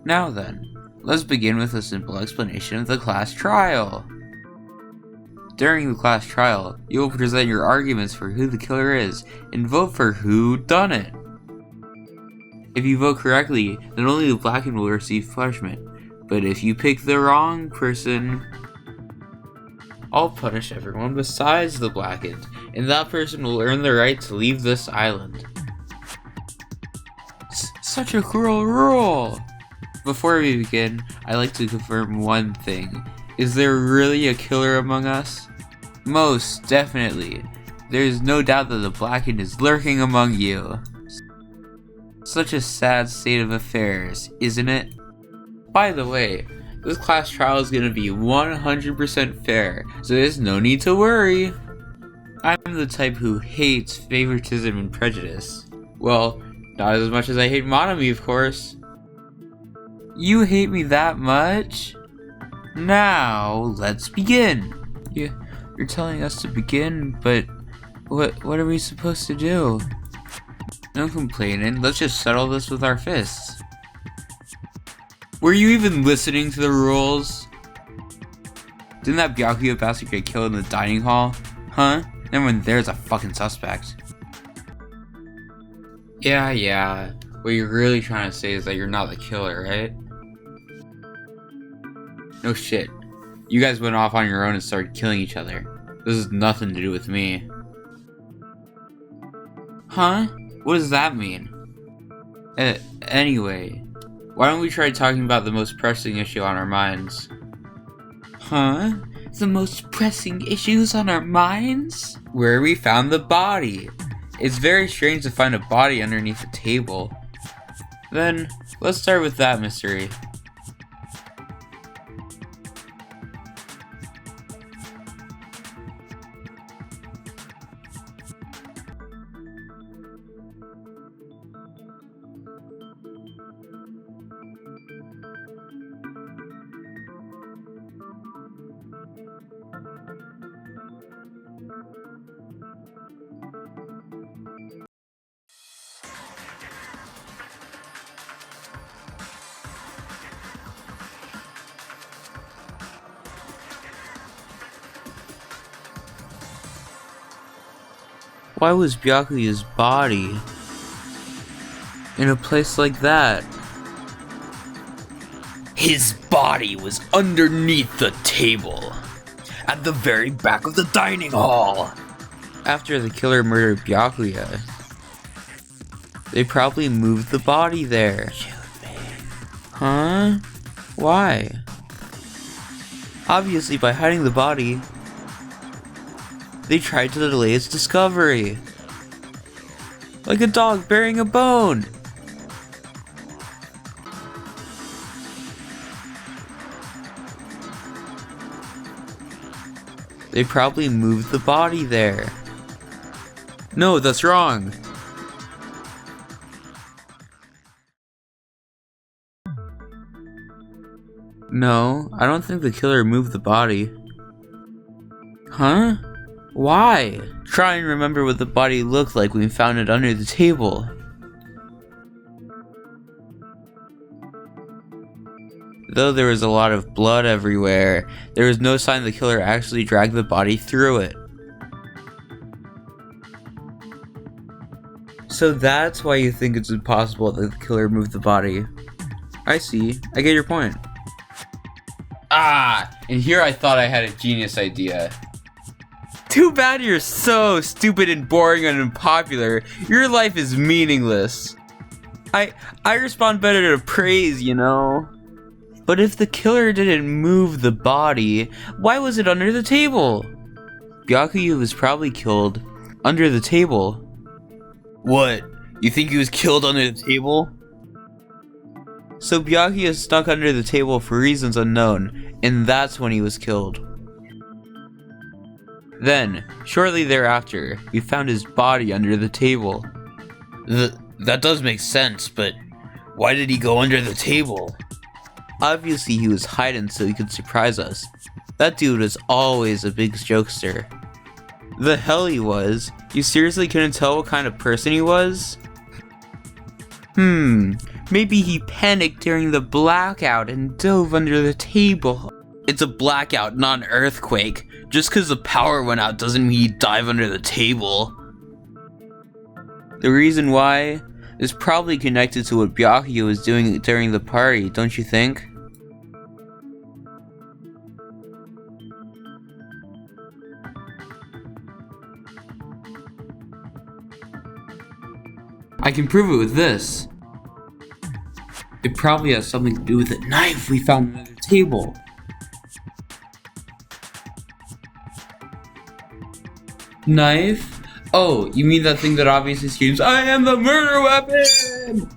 Now then, let's begin with a simple explanation of the class trial. During the class trial, you will present your arguments for who the killer is and vote for who done it. If you vote correctly, then only the blackened will receive punishment, but if you pick the wrong person, I'll punish everyone besides the blackened, and that person will earn the right to leave this island. Such a cruel rule! Before we begin, I'd like to confirm one thing. Is there really a killer among us? Most definitely. There is no doubt that the blackened is lurking among you. Such a sad state of affairs, isn't it? By the way, this class trial is going to be 100% fair, so there's no need to worry. I'm the type who hates favoritism and prejudice. Well, not as much as I hate monogamy, of course. You hate me that much? Now, let's begin. You're telling us to begin, but what are we supposed to do? No complaining, let's just settle this with our fists. Were you even listening to the rules? Didn't that Byakuya bastard get killed in the dining hall? Huh? Everyone there's a fucking suspect. Yeah. What you're really trying to say is that you're not the killer, right? No shit. You guys went off on your own and started killing each other. This has nothing to do with me. Huh? What does that mean? Anyway, why don't we try talking about the most pressing issue on our minds? Huh? The most pressing issues on our minds? Where we found the body. It's very strange to find a body underneath a table. Then, let's start with that mystery. Why was Byakuya's body in a place like that? His body was underneath the table, at the very back of the dining hall. After the killer murdered Byakuya, they probably moved the body there. Shoot me. Huh? Why? Obviously, by hiding the body, they tried to delay its discovery. Like a dog burying a bone. They probably moved the body there. No, that's wrong. No, I don't think the killer moved the body. Huh? Why? Try and remember what the body looked like when we found it under the table. Though there was a lot of blood everywhere, there was no sign the killer actually dragged the body through it. So that's why you think it's impossible that the killer moved the body. I see. I get your point. And here I thought I had a genius idea. Too bad you're so stupid and boring and unpopular. Your life is meaningless. I respond better to praise, you know. But if the killer didn't move the body, why was it under the table? Byakuya was probably killed under the table. What? You think he was killed under the table? So Byakuya stuck under the table for reasons unknown, and that's when he was killed. Then, shortly thereafter, we found his body under the table. That does make sense, but why did he go under the table? Obviously he was hiding so he could surprise us. That dude was always a big jokester. The hell he was? You seriously couldn't tell what kind of person he was? Maybe he panicked during the blackout and dove under the table. It's a blackout, not an earthquake. Just because the power went out doesn't mean you dive under the table. The reason why is probably connected to what Byakuya was doing during the party, don't you think? I can prove it with this. It probably has something to do with the knife we found under the table. Knife? Oh, you mean that thing that obviously screams, "I am the murder weapon!"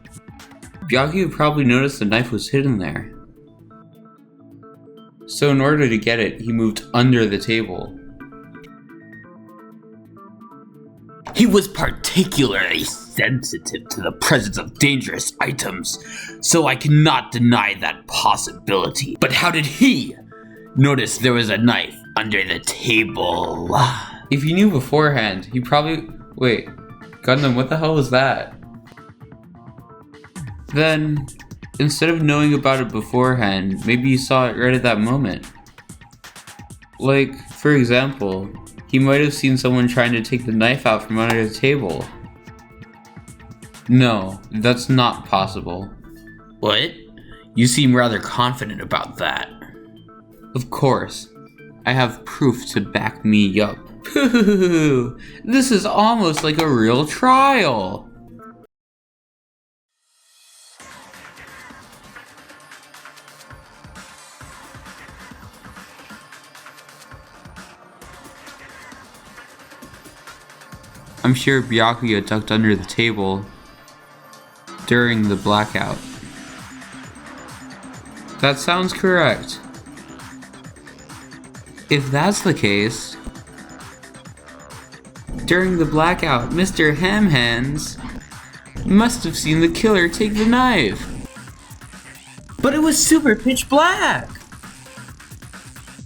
Byakuya probably noticed the knife was hidden there. So in order to get it, he moved under the table. He was particularly sensitive to the presence of dangerous items, so I cannot deny that possibility. But how did he notice there was a knife under the table? If he knew beforehand, he probably... Wait, Gundam, what the hell was that? Then, instead of knowing about it beforehand, maybe he saw it right at that moment. Like, for example, he might have seen someone trying to take the knife out from under the table. No, that's not possible. What? You seem rather confident about that. Of course. I have proof to back me up. Pooh! This is almost like a real trial! I'm sure Byakuya ducked under the table during the blackout. That sounds correct. If that's the case, during the blackout, Mr. Hamhands must have seen the killer take the knife. But it was super pitch black!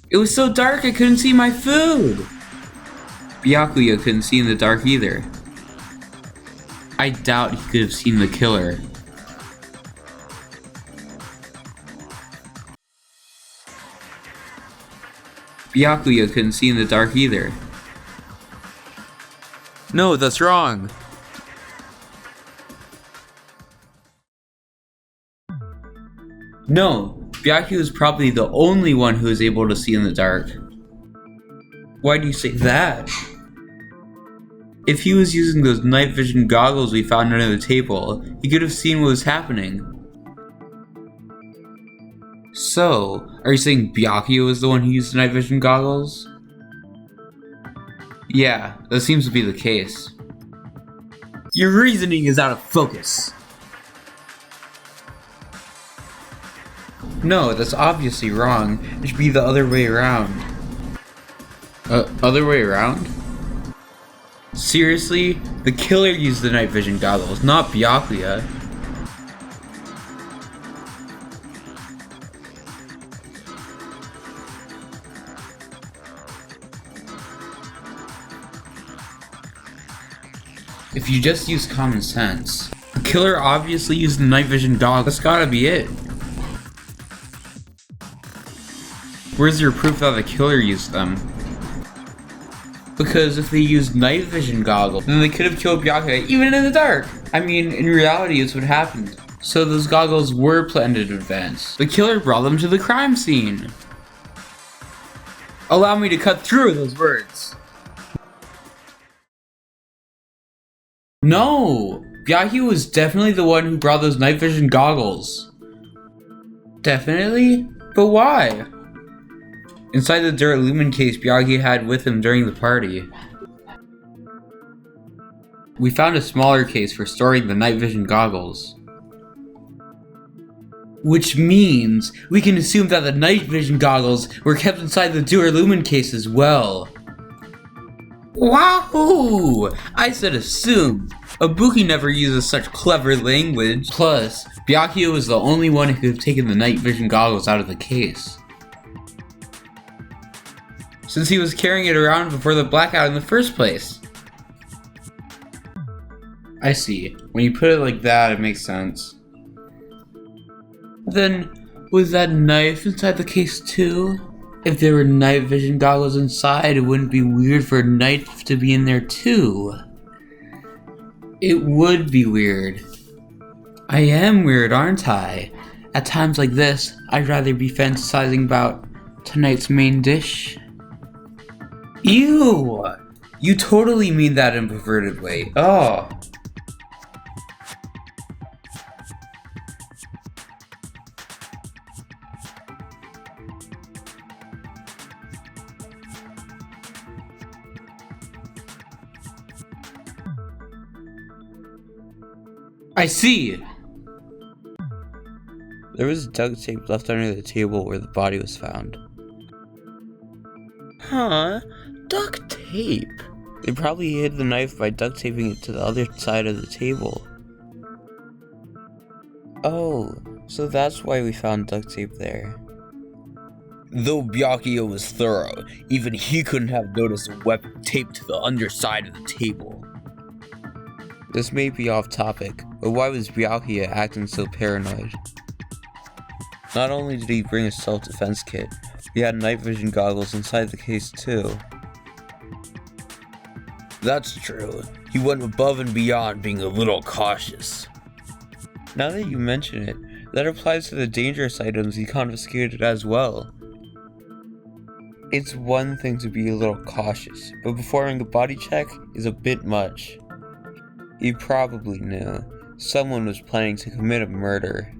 It was so dark I couldn't see my food. Byakuya couldn't see in the dark either. I doubt he could have seen the killer. Byakuya couldn't see in the dark either. No, that's wrong. No, Byakuya is probably the only one who is able to see in the dark. Why do you say that? If he was using those night vision goggles we found under the table, he could have seen what was happening. So, are you saying Byakuya was the one who used the night vision goggles? Yeah, that seems to be the case. Your reasoning is out of focus. No, that's obviously wrong. It should be the other way around. Other way around? Seriously? The killer used the night vision goggles, not Byakuya. If you just use common sense, the killer obviously used the night vision goggles. That's gotta be it. Where's your proof that the killer used them? Because if they used night vision goggles, then they could have killed Byakuya even in the dark. I mean, in reality, it's what happened. So those goggles were planned in advance. The killer brought them to the crime scene. Allow me to cut through those words. No! Byakuya was definitely the one who brought those night vision goggles. Definitely? But why? Inside the Duralumin case Byakuya had with him during the party, we found a smaller case for storing the night vision goggles. Which means we can assume that the night vision goggles were kept inside the Duralumin case as well. Wahoo! I said assume. Ibuki never uses such clever language. Plus, Byakuya was the only one who could have taken the night vision goggles out of the case, since he was carrying it around before the blackout in the first place. I see. When you put it like that, it makes sense. Then, was that knife inside the case too? If there were night vision goggles inside, it wouldn't be weird for a knife to be in there too. It would be weird. I am weird, aren't I? At times like this, I'd rather be fantasizing about tonight's main dish. Ew! You totally mean that in a perverted way. Oh. I see! There was duct tape left under the table where the body was found. Huh? Duct tape? They probably hid the knife by duct taping it to the other side of the table. Oh, so that's why we found duct tape there. Though Byakuya was thorough, even he couldn't have noticed a weapon taped to the underside of the table. This may be off topic, but why was Byakuya acting so paranoid? Not only did he bring a self-defense kit, he had night vision goggles inside the case too. That's true. He went above and beyond being a little cautious. Now that you mention it, that applies to the dangerous items he confiscated as well. It's one thing to be a little cautious, but performing a body check is a bit much. He probably knew someone was planning to commit a murder.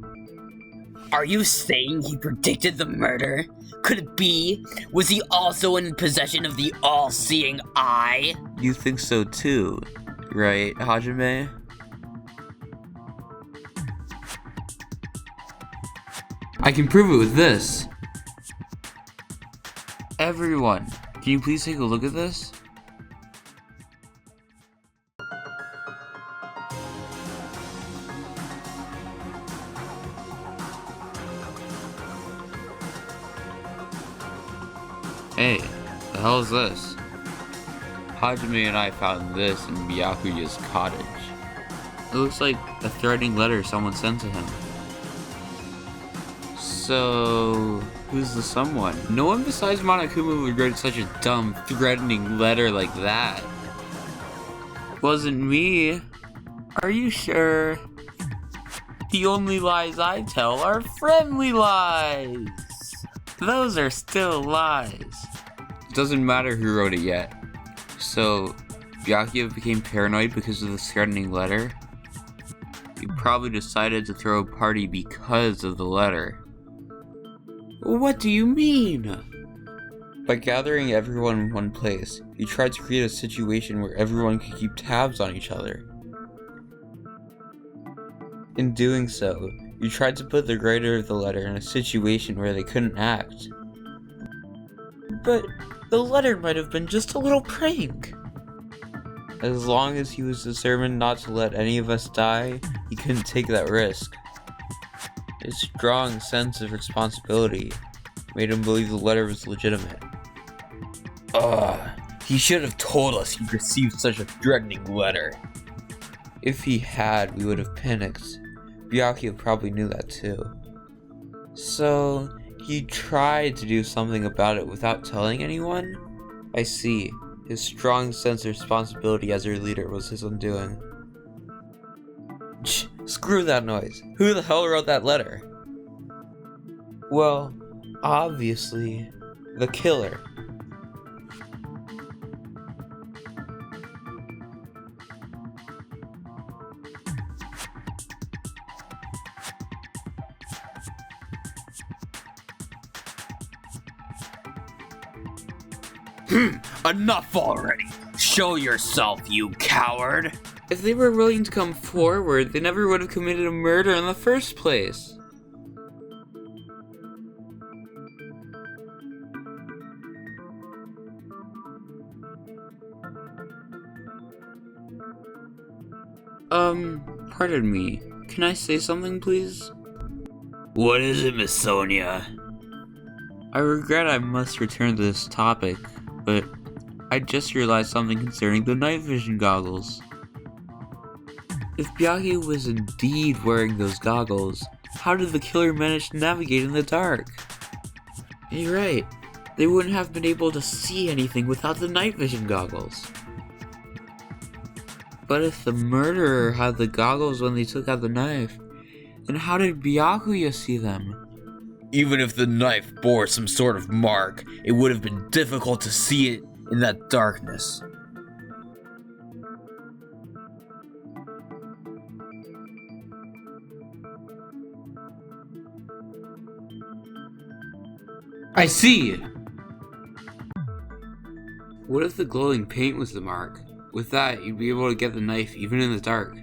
Are you saying he predicted the murder? Could it be? Was he also in possession of the all-seeing eye? You think so too, right, Hajime? I can prove it with this. Everyone, can you please take a look at this? Hey, the hell is this? Hajime and I found this in Byakuya's cottage. It looks like a threatening letter someone sent to him. So, who's the someone? No one besides Monokuma would write such a dumb, threatening letter like that. Wasn't me. Are you sure? The only lies I tell are friendly lies. Those are still lies. It doesn't matter who wrote it yet. So, Byakuya became paranoid because of this threatening letter? He probably decided to throw a party because of the letter. What do you mean? By gathering everyone in one place, he tried to create a situation where everyone could keep tabs on each other. In doing so, you tried to put the writer of the letter in a situation where they couldn't act. But the letter might have been just a little prank. As long as he was determined not to let any of us die, he couldn't take that risk. His strong sense of responsibility made him believe the letter was legitimate. He should have told us he received such a threatening letter. If he had, we would have panicked. Byakuya probably knew that too. So, he tried to do something about it without telling anyone? I see. His strong sense of responsibility as your leader was his undoing. Screw that noise. Who the hell wrote that letter? Well, obviously, the killer. Enough already! Show yourself, you coward! If they were willing to come forward, they never would have committed a murder in the first place. Pardon me. Can I say something, please? What is it, Miss Sonia? I regret I must return to this topic, but I just realized something concerning the night vision goggles. If Byakuya was indeed wearing those goggles, how did the killer manage to navigate in the dark? You're right. They wouldn't have been able to see anything without the night vision goggles. But if the murderer had the goggles when they took out the knife, then how did Byakuya see them? Even if the knife bore some sort of mark, it would have been difficult to see it in that darkness. I see! What if the glowing paint was the mark? With that, you'd be able to get the knife even in the dark.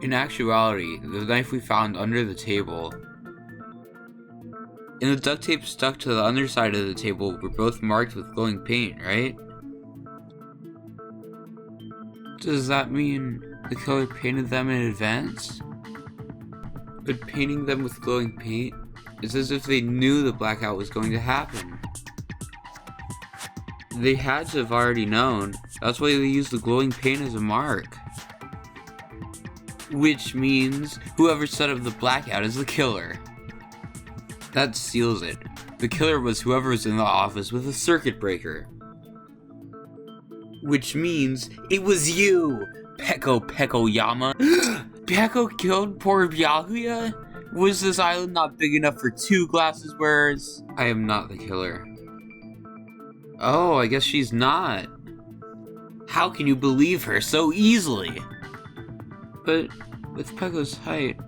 In actuality, the knife we found under the table and the duct tape stuck to the underside of the table were both marked with glowing paint, right? Does that mean the killer painted them in advance? But painting them with glowing paint is as if they knew the blackout was going to happen. They had to have already known. That's why they used the glowing paint as a mark. Which means whoever set up the blackout is the killer. That seals it. The killer was whoever was in the office with a circuit breaker. Which means it was you, Peko Yama. Peko killed poor Byakuya? Was this island not big enough for 2 glasses wearers? I am not the killer. Oh, I guess she's not. How can you believe her so easily? But with Peko's height,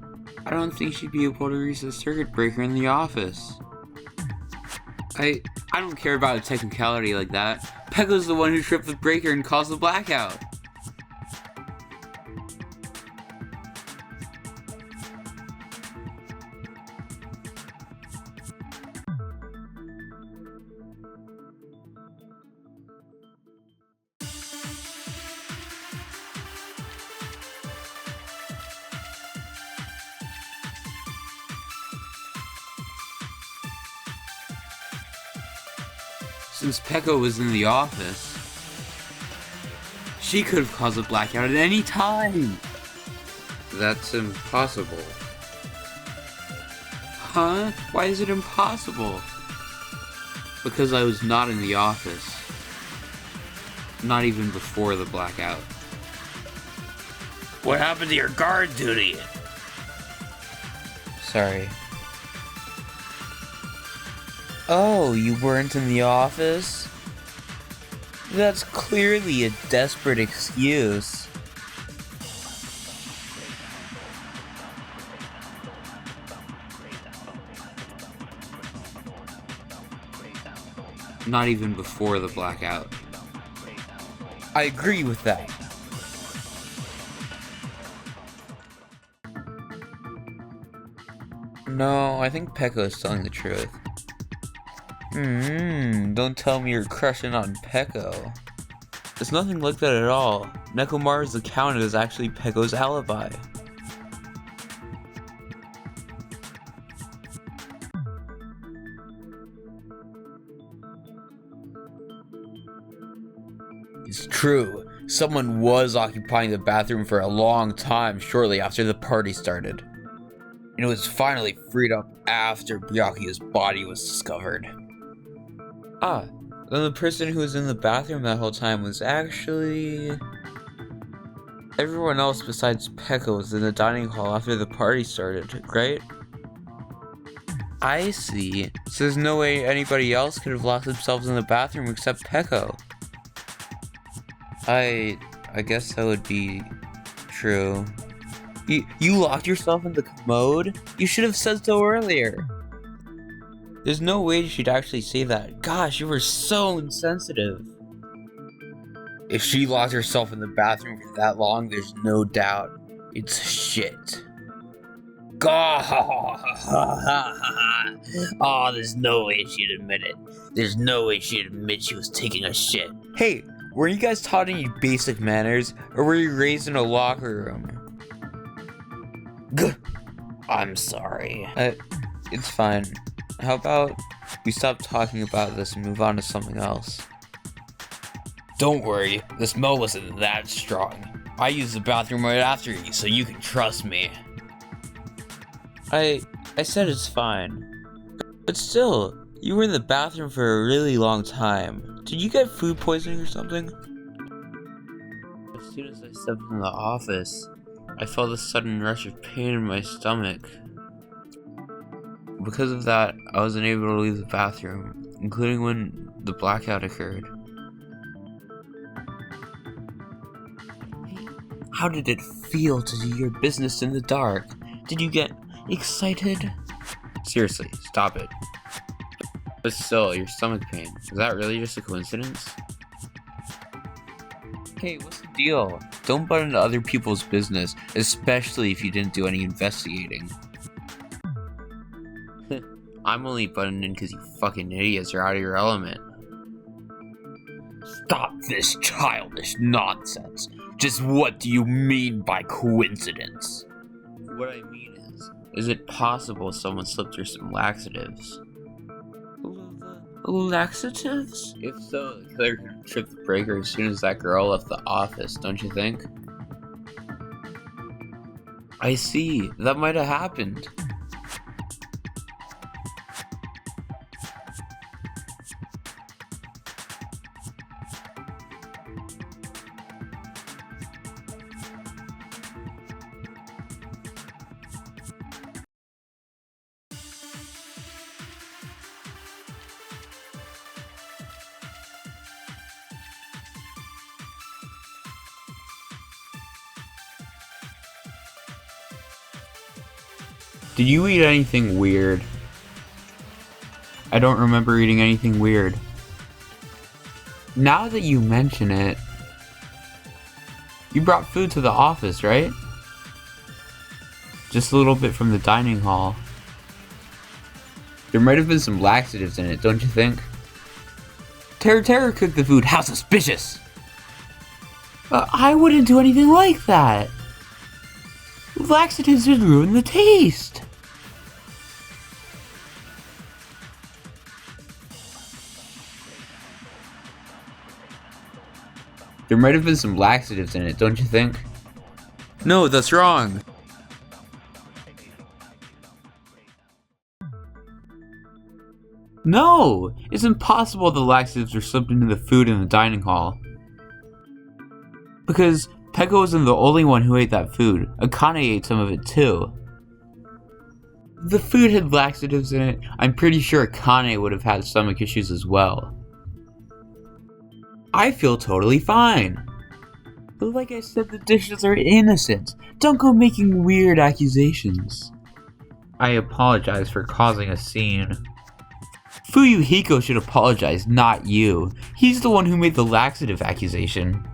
I don't think she'd be able to reach the circuit breaker in the office. I don't care about a technicality like that. Peko's the one who tripped the breaker and caused the blackout. Since Peko was in the office, she could have caused a blackout at any time. That's impossible. Huh? Why is it impossible? Because I was not in the office. Not even before the blackout. What happened to your guard duty? Sorry. Oh, you weren't in the office? That's clearly a desperate excuse. Not even before the blackout. I agree with that. No, I think Peko is telling the truth. Don't tell me you're crushing on Peko. It's nothing like that at all. Nekomaru's account is actually Peko's alibi. It's true. Someone was occupying the bathroom for a long time shortly after the party started. And it was finally freed up after Byakuya's body was discovered. Ah, then the person who was in the bathroom that whole time was actually... Everyone else besides Peko was in the dining hall after the party started, right? I see. So there's no way anybody else could have locked themselves in the bathroom except Peko. I guess that would be true. You locked yourself in the commode? You should have said so earlier. There's no way she'd actually say that. Gosh, you were so insensitive. If she locked herself in the bathroom for that long, there's no doubt it's shit. Oh, there's no way she'd admit it. There's no way she'd admit she was taking a shit. Hey, were you guys taught any basic manners, or were you raised in a locker room? I'm sorry. It's fine. How about we stop talking about this and move on to something else? Don't worry, the smell wasn't that strong. I used the bathroom right after you, so you can trust me. I said it's fine. But still, you were in the bathroom for a really long time. Did you get food poisoning or something? As soon as I stepped in the office, I felt a sudden rush of pain in my stomach. Because of that, I wasn't able to leave the bathroom, including when the blackout occurred. How did it feel to do your business in the dark? Did you get excited? Seriously, stop it. But still, your stomach pain, is that really just a coincidence? Hey, what's the deal? Don't butt into other people's business, especially if you didn't do any investigating. I'm only butting in because you fucking idiots are out of your element. Stop this childish nonsense. Just what do you mean by coincidence? What I mean is it possible someone slipped her some laxatives? Laxatives? If so, the killer could trip the breaker as soon as that girl left the office, don't you think? I see, that might have happened. Did you eat anything weird? I don't remember eating anything weird. Now that you mention it, you brought food to the office, right? Just a little bit from the dining hall. There might have been some laxatives in it, don't you think? Terra cooked the food. How suspicious! I wouldn't do anything like that. Laxatives would ruin the taste. There might have been some laxatives in it, don't you think? No, that's wrong. No! It's impossible the laxatives were slipped into the food in the dining hall. Because Peko wasn't the only one who ate that food. Akane ate some of it too. If the food had laxatives in it, I'm pretty sure Akane would have had stomach issues as well. I feel totally fine. But like I said, the dishes are innocent. Don't go making weird accusations. I apologize for causing a scene. Fuyuhiko should apologize, not you. He's the one who made the laxative accusation.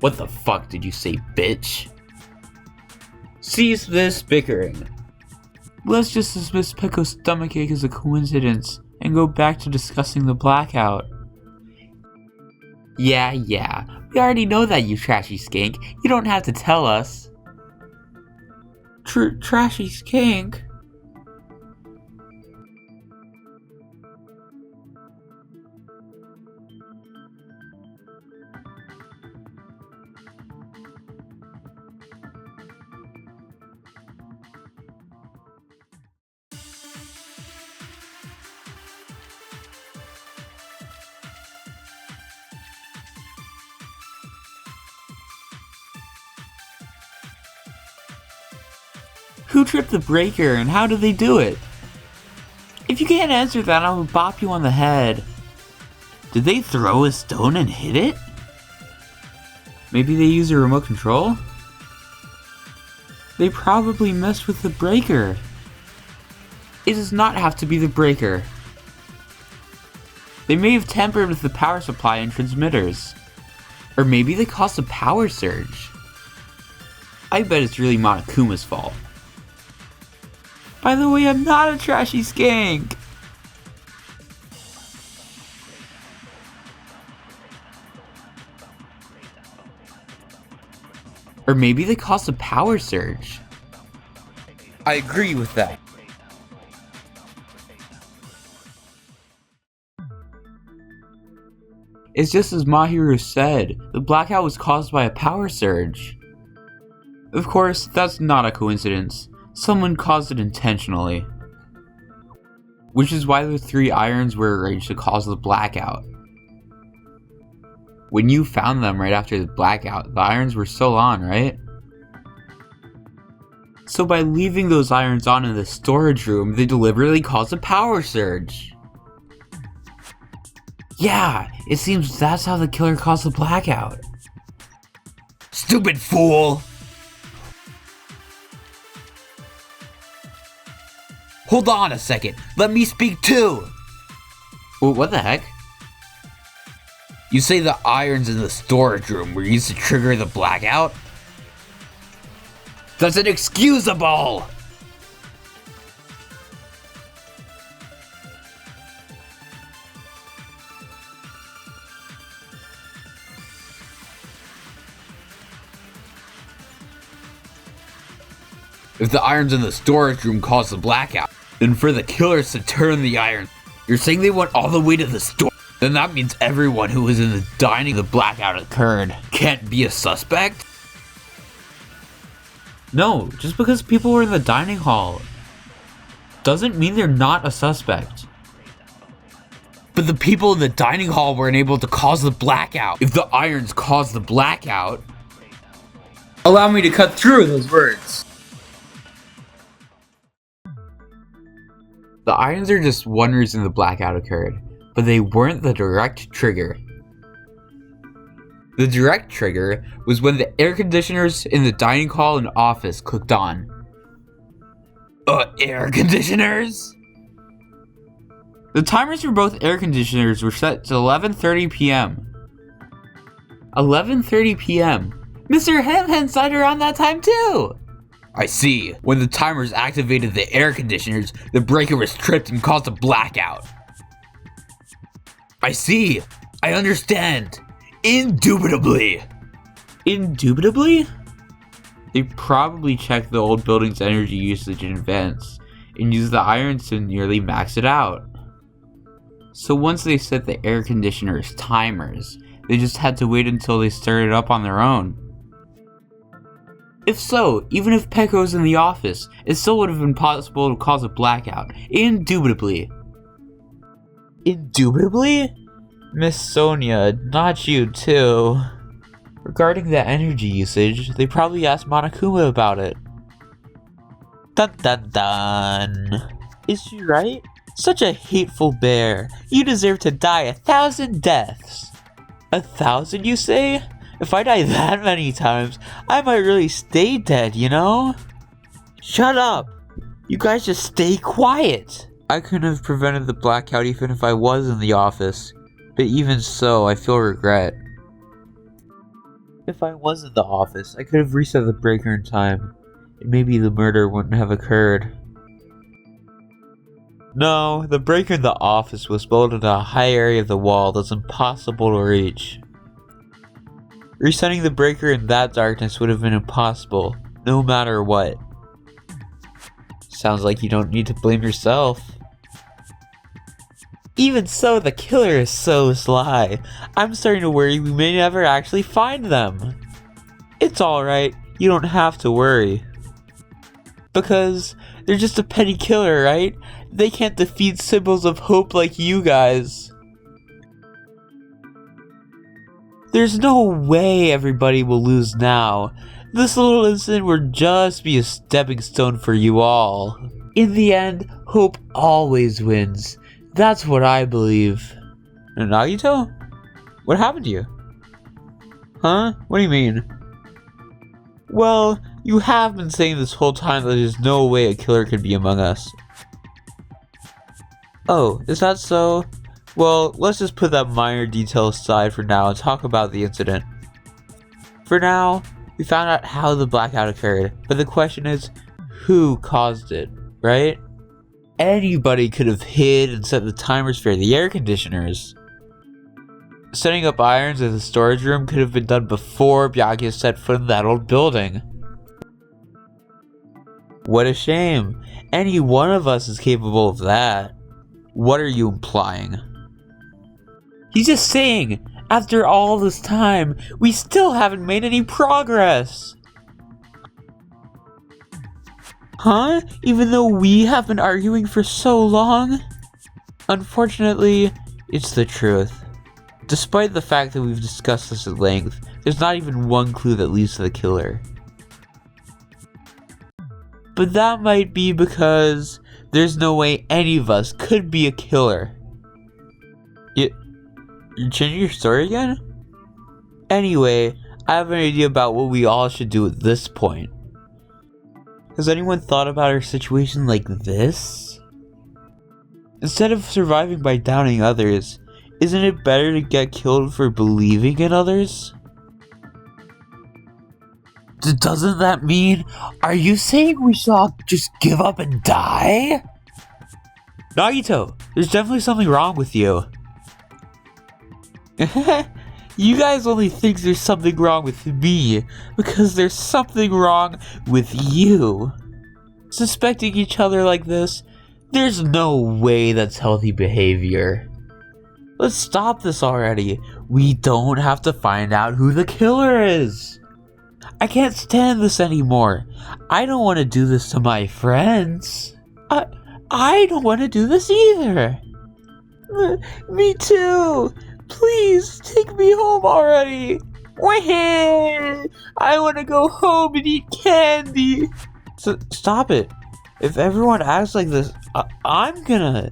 What the fuck did you say, bitch? Cease this bickering. Let's just dismiss Peko's stomachache as a coincidence and go back to discussing the blackout. Yeah, we already know that, you trashy skank. You don't have to tell us. Trashy skank? Who tripped the breaker and how did they do it? If you can't answer that, I'll bop you on the head. Did they throw a stone and hit it? Maybe they used a remote control? They probably messed with the breaker. It does not have to be the breaker. They may have tampered with the power supply and transmitters. Or maybe they caused a power surge. I bet it's really Monokuma's fault. By the way, I'm not a trashy skank! Or maybe they caused a power surge. I agree with that. It's just as Mahiru said, the blackout was caused by a power surge. Of course, that's not a coincidence. someone caused it intentionally. Which is why the 3 irons were arranged to cause the blackout. When you found them right after the blackout, the irons were still on, right? So by leaving those irons on in the storage room, they deliberately caused a power surge. Yeah, it seems that's how the killer caused the blackout. Stupid fool! Hold on a second, let me speak too! Well, what the heck? You say the irons in the storage room were used to trigger the blackout? That's inexcusable! If the irons in the storage room caused the blackout, then for the killers to turn the irons, you're saying they went all the way to the store? Then that means everyone who was in the dining the blackout occurred can't be a suspect? No, just because people were in the dining hall doesn't mean they're not a suspect. But the people in the dining hall weren't able to cause the blackout. If the irons caused the blackout... Allow me to cut through those words. The irons are just one reason the blackout occurred, but they weren't the direct trigger. The direct trigger was when the air conditioners in the dining hall and office clicked on. Air conditioners? The timers for both air conditioners were set to 11:30 p.m. 11:30 p.m. Mr. Hen signed around that time too! I see. When the timers activated the air conditioners, the breaker was tripped and caused a blackout. I see. I understand. Indubitably. Indubitably? They probably checked the old building's energy usage in advance and used the irons to nearly max it out. So once they set the air conditioner's timers, they just had to wait until they started up on their own. If so, even if Pecco was in the office, it still would have been possible to cause a blackout. Indubitably. Indubitably? Miss Sonia, not you too. Regarding the energy usage, they probably asked Monokuma about it. Dun dun dun. Is she right? Such a hateful bear. You deserve to die 1,000 deaths. 1,000, you say? If I die that many times, I might really stay dead, you know? Shut up! You guys just stay quiet! I couldn't have prevented the blackout even if I was in the office. But even so, I feel regret. If I was in the office, I could have reset the breaker in time, and maybe the murder wouldn't have occurred. No, the breaker in the office was built into a high area of the wall that's impossible to reach. Resetting the breaker in that darkness would have been impossible, no matter what. Sounds like you don't need to blame yourself. Even so, the killer is so sly. I'm starting to worry we may never actually find them. It's alright, you don't have to worry. Because they're just a petty killer, right? They can't defeat symbols of hope like you guys. There's no way everybody will lose now. This little incident will just be a stepping stone for you all. In the end, hope always wins. That's what I believe. Nagito? What happened to you? Huh? What do you mean? Well, you have been saying this whole time that there's no way a killer could be among us. Oh, is that so? Well, let's just put that minor detail aside for now and talk about the incident. For now, we found out how the blackout occurred, but the question is, who caused it, right? Anybody could have hid and set the timers for the air conditioners. Setting up irons in the storage room could have been done before Byakuya set foot in that old building. What a shame. Any one of us is capable of that. What are you implying? He's just saying, after all this time, we still haven't made any progress. Huh? Even though we have been arguing for so long? Unfortunately, it's the truth. Despite the fact that we've discussed this at length, there's not even one clue that leads to the killer. But that might be because there's no way any of us could be a killer. You're changing your story again? Anyway, I have an idea about what we all should do at this point. Has anyone thought about our situation like this? Instead of surviving by doubting others, isn't it better to get killed for believing in others? Doesn't that mean, are you saying we should all just give up and die? Nagito, there's definitely something wrong with you. You guys only think there's something wrong with me because there's something wrong with you. Suspecting each other like this, there's no way that's healthy behavior. Let's stop this already. We don't have to find out who the killer is. I can't stand this anymore. I don't want to do this to my friends. I don't want to do this either. Me too. Please take me home already. I want to go home and eat candy. So, stop it. If everyone acts like this, I'm gonna...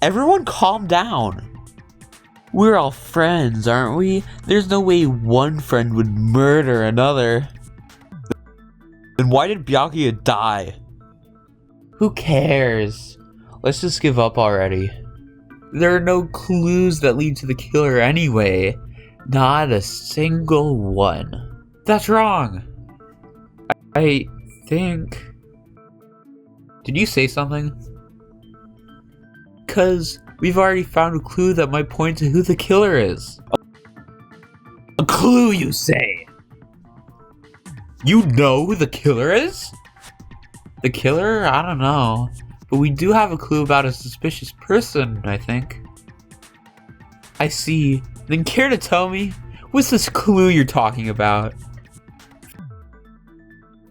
Everyone calm down. We're all friends, aren't we? There's no way one friend would murder another. Then why did Byakuya die? Who cares? Let's just give up already. There are no clues that lead to the killer anyway. Not a single one. That's wrong. I think... Did you say something? 'Cause we've already found a clue that might point to who the killer is. A clue, you say? You know who the killer is? The killer? I don't know. But we do have a clue about a suspicious person, I think. I see. Then care to tell me? What's this clue you're talking about?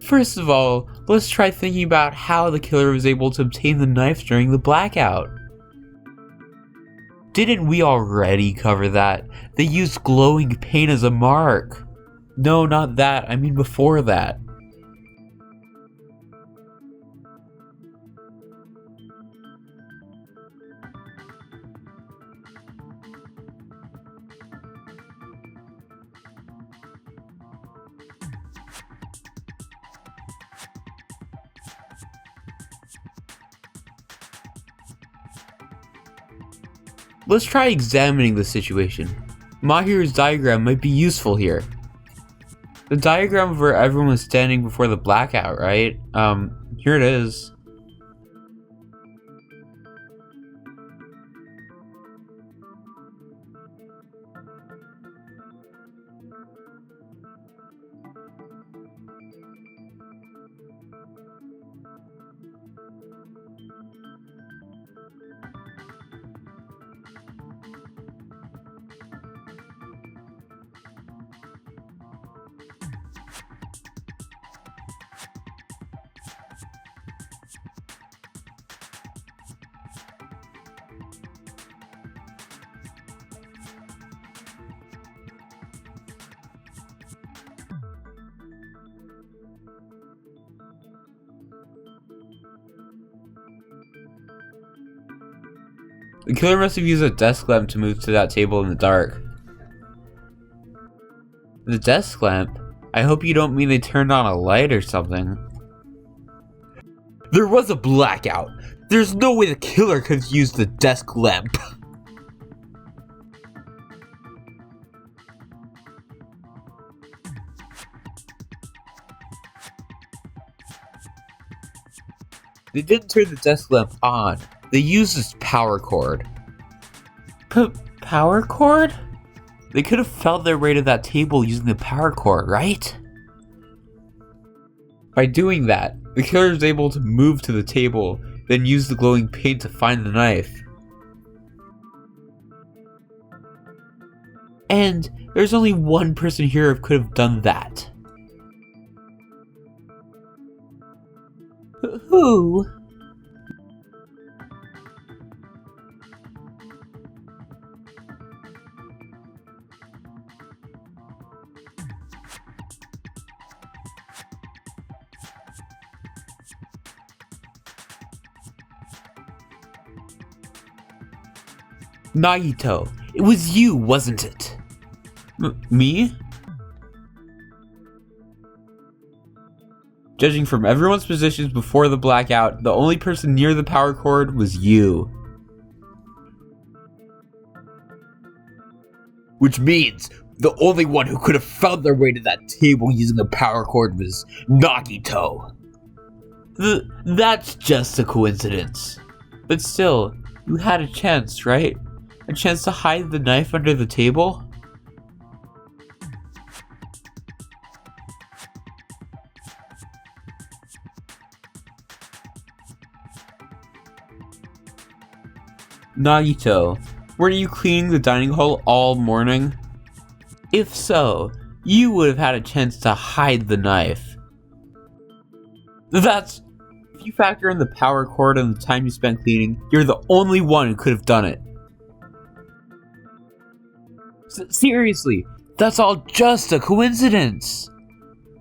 First of all, let's try thinking about how the killer was able to obtain the knife during the blackout. Didn't we already cover that? They used glowing paint as a mark. No, not that. I mean before that. Let's try examining the situation. Mahiru's diagram might be useful here. The diagram of where everyone was standing before the blackout, right? Here it is. The killer must have used a desk lamp to move to that table in the dark. The desk lamp? I hope you don't mean they turned on a light or something. There was a blackout. There's no way the killer could have used the desk lamp. They didn't turn the desk lamp on. They used its power cord. Power cord? They could have felt their way to that table using the power cord, right? By doing that, the killer was able to move to the table, then use the glowing paint to find the knife. And there's only one person here who could have done that. Who? Nagito, it was you, wasn't it? Me? Judging from everyone's positions before the blackout, the only person near the power cord was you. Which means the only one who could have found their way to that table using the power cord was Nagito. That's just a coincidence. But still, you had a chance, right? A chance to hide the knife under the table? Nagito, weren't you cleaning the dining hall all morning? If so, you would have had a chance to hide the knife. If you factor in the power cord and the time you spent cleaning, you're the only one who could have done it. Seriously, that's all just a coincidence.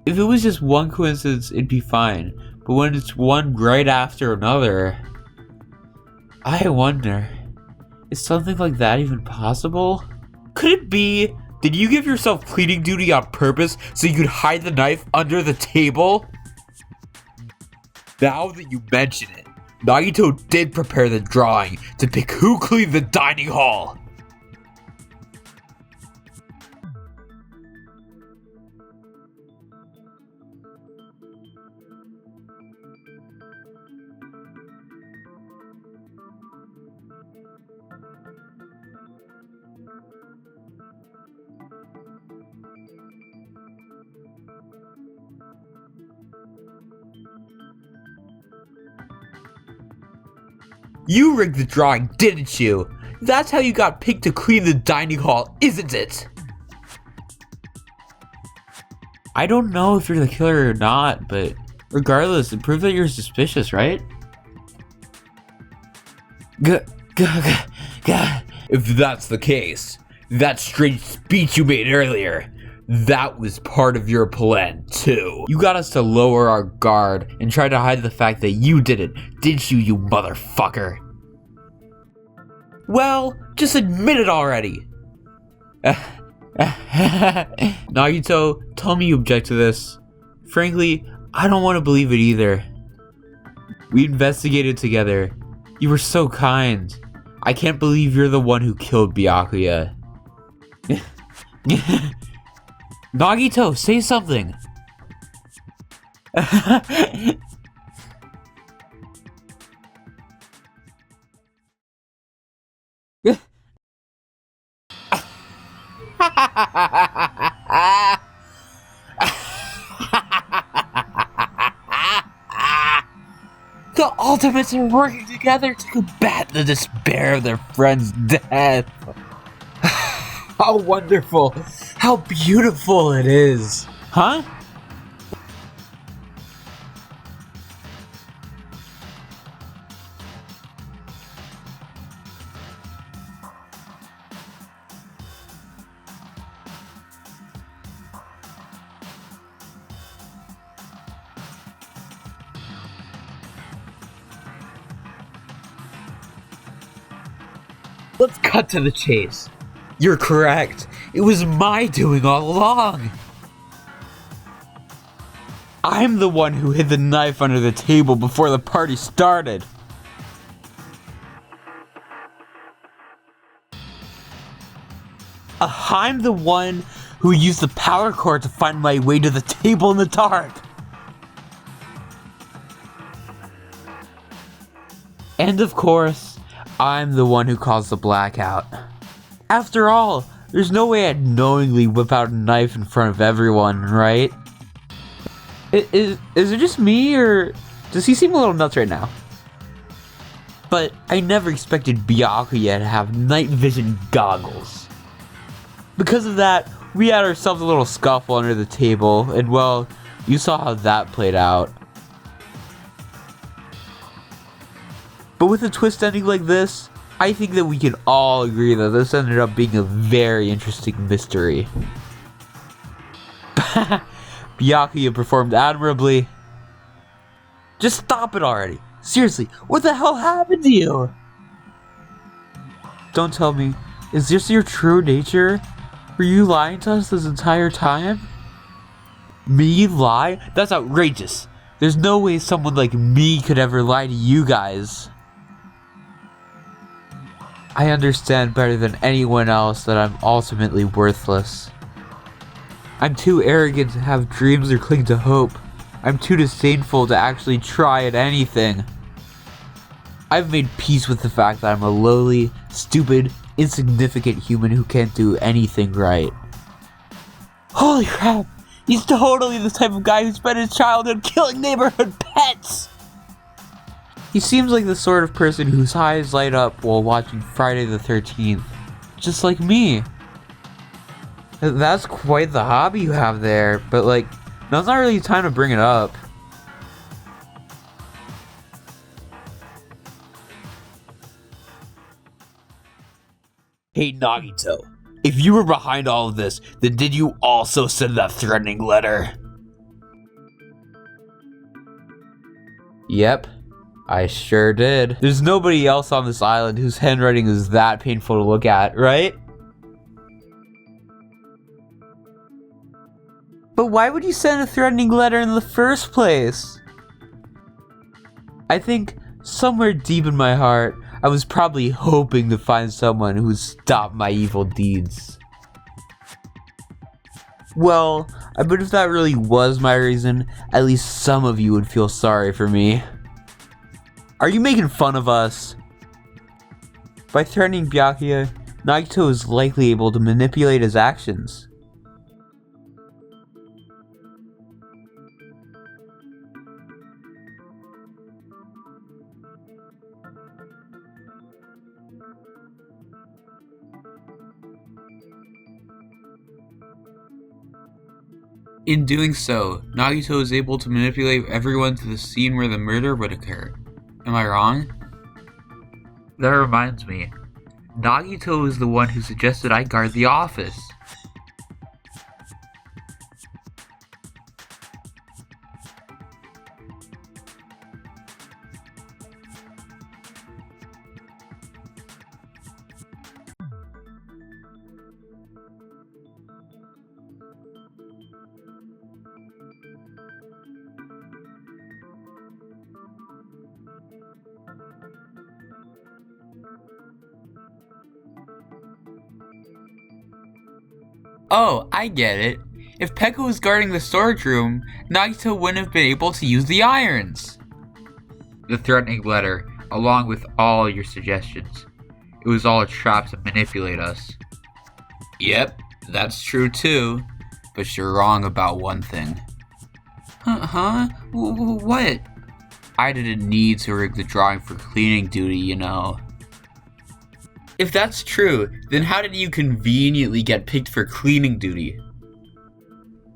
If it was just one coincidence, it'd be fine. But when it's one right after another, I wonder, is something like that even possible? Could it be, did you give yourself cleaning duty on purpose so you could hide the knife under the table? Now that you mention it, Nagito did prepare the drawing to pick who cleaned the dining hall. You rigged the drawing, didn't you? That's how you got picked to clean the dining hall, isn't it? I don't know if you're the killer or not, but regardless, it proves that you're suspicious, right? If that's the case, that strange speech you made earlier, that was part of your plan too. You got us to lower our guard and try to hide the fact that you did it, didn't you, you motherfucker? Well, just admit it already. Nagito, tell me you object to this. Frankly, I don't want to believe it either. We investigated together. You were so kind. I can't believe you're the one who killed Byakuya. Nagito, say something. The Ultimates are working together to combat the despair of their friend's death. How wonderful, how beautiful it is. Huh? Let's cut to the chase. You're correct. It was my doing all along. I'm the one who hid the knife under the table before the party started. I'm the one who used the power cord to find my way to the table in the dark. And of course, I'm the one who caused the blackout. After all, there's no way I'd knowingly whip out a knife in front of everyone, right? Is it just me, or does he seem a little nuts right now? But I never expected Byakuya to have night vision goggles. Because of that, we had ourselves a little scuffle under the table, and well, you saw how that played out. with a twist ending like this, I think that we can all agree that this ended up being a very interesting mystery. Byakuya performed admirably. Just stop it already. Seriously, what the hell happened to you? Don't tell me, is this your true nature? Were you lying to us this entire time? Me lie? That's outrageous. There's no way someone like me could ever lie to you guys. I understand better than anyone else that I'm ultimately worthless. I'm too arrogant to have dreams or cling to hope. I'm too disdainful to actually try at anything. I've made peace with the fact that I'm a lowly, stupid, insignificant human who can't do anything right. Holy crap! He's totally the type of guy who spent his childhood killing neighborhood pets! He seems like the sort of person whose eyes light up while watching Friday the 13th. Just like me. That's quite the hobby you have there, but like, now's not really time to bring it up. Hey Nagito, if you were behind all of this, then did you also send that threatening letter? Yep, I sure did. There's nobody else on this island whose handwriting is that painful to look at, right? But why would you send a threatening letter in the first place? I think somewhere deep in my heart, I was probably hoping to find someone who would stop my evil deeds. Well, I bet if that really was my reason, at least some of you would feel sorry for me. Are you making fun of us? By threatening Byakuya, Nagito is likely able to manipulate his actions. In doing so, Nagito is able to manipulate everyone to the scene where the murder would occur. Am I wrong? That reminds me, Nagito is the one who suggested I guard the office. Oh, I get it. If Pekka was guarding the storage room, Nagito wouldn't have been able to use the irons. The threatening letter, along with all your suggestions, it was all a trap to manipulate us. Yep, that's true too, but you're wrong about one thing. What? I didn't need to rig the drawing for cleaning duty, you know. If that's true, then how did you conveniently get picked for cleaning duty?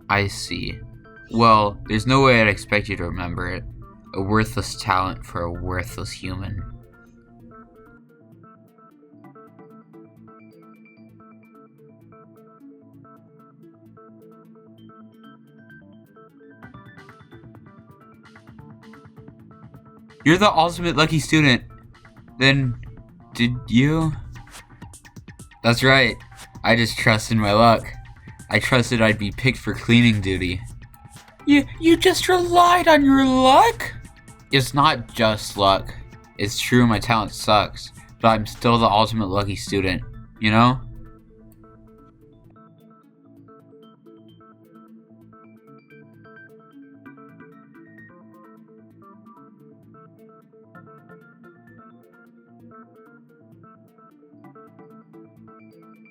I see. Well, there's no way I'd expect you to remember it. A worthless talent for a worthless human. You're the ultimate lucky student. Then, did you? That's right, I just trusted my luck. I trusted I'd be picked for cleaning duty. You just relied on your luck? It's not just luck. It's true my talent sucks, but I'm still the ultimate lucky student, you know?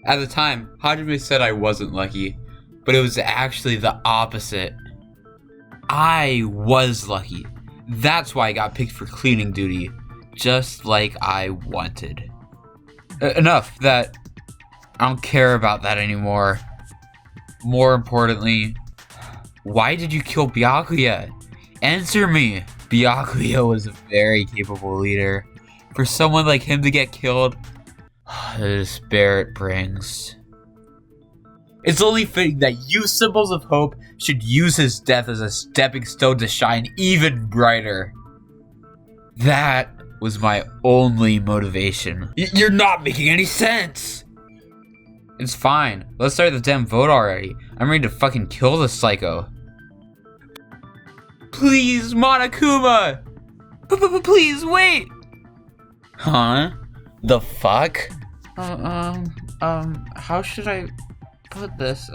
At the time, Hajime said I wasn't lucky, but it was actually the opposite. I was lucky. That's why I got picked for cleaning duty, just like I wanted. Enough that I don't care about that anymore. More importantly, why did you kill Byakuya? Answer me! Byakuya was a very capable leader, For someone like him to get killed, the despair it brings. It's only fitting that you symbols of hope should use his death as a stepping stone to shine even brighter. That was my only motivation. You're not making any sense. It's fine. Let's start the damn vote already. I'm ready to fucking kill this psycho. Please, Monokuma! Please, wait! Huh? The fuck? How should I put this?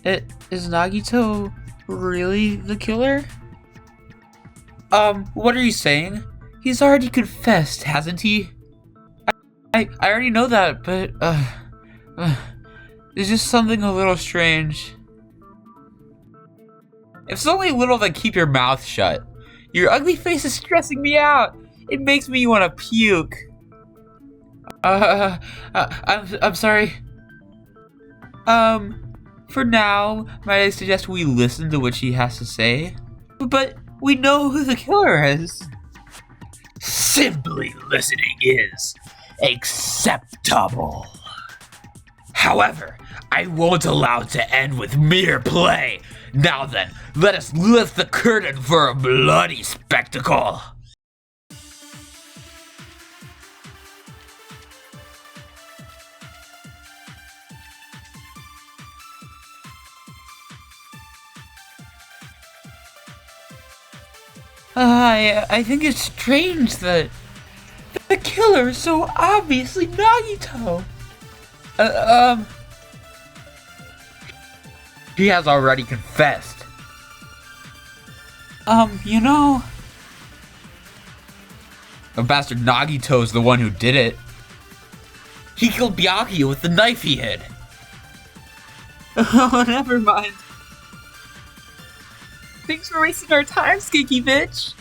Is Nagito really the killer? What are you saying? He's already confessed, hasn't he? I already know that, but, there's just something a little strange. If it's only a little, then keep your mouth shut. Your ugly face is stressing me out. It makes me want to puke. I'm sorry. For now, might I suggest we listen to what she has to say? But we know who the killer is. Simply listening is acceptable. However, I won't allow it to end with mere play. Now then, let us lift the curtain for a bloody spectacle. I think it's strange that the killer is so obviously Nagito. He has already confessed. You know, The bastard Nagito is the one who did it. He killed Byakuya with the knife he hid. oh, never mind. Thanks for wasting our time, skinky bitch.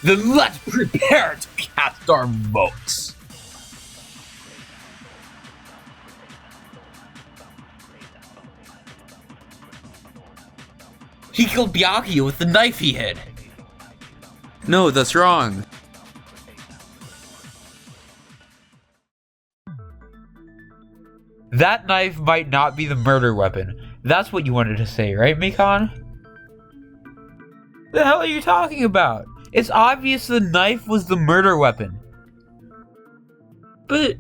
Then let's prepare to cast our votes. He killed Byakuya with the knife he hid. No, that's wrong. That knife might not be the murder weapon. That's what you wanted to say, right, Mikan? The hell are you talking about? It's obvious the knife was the murder weapon. But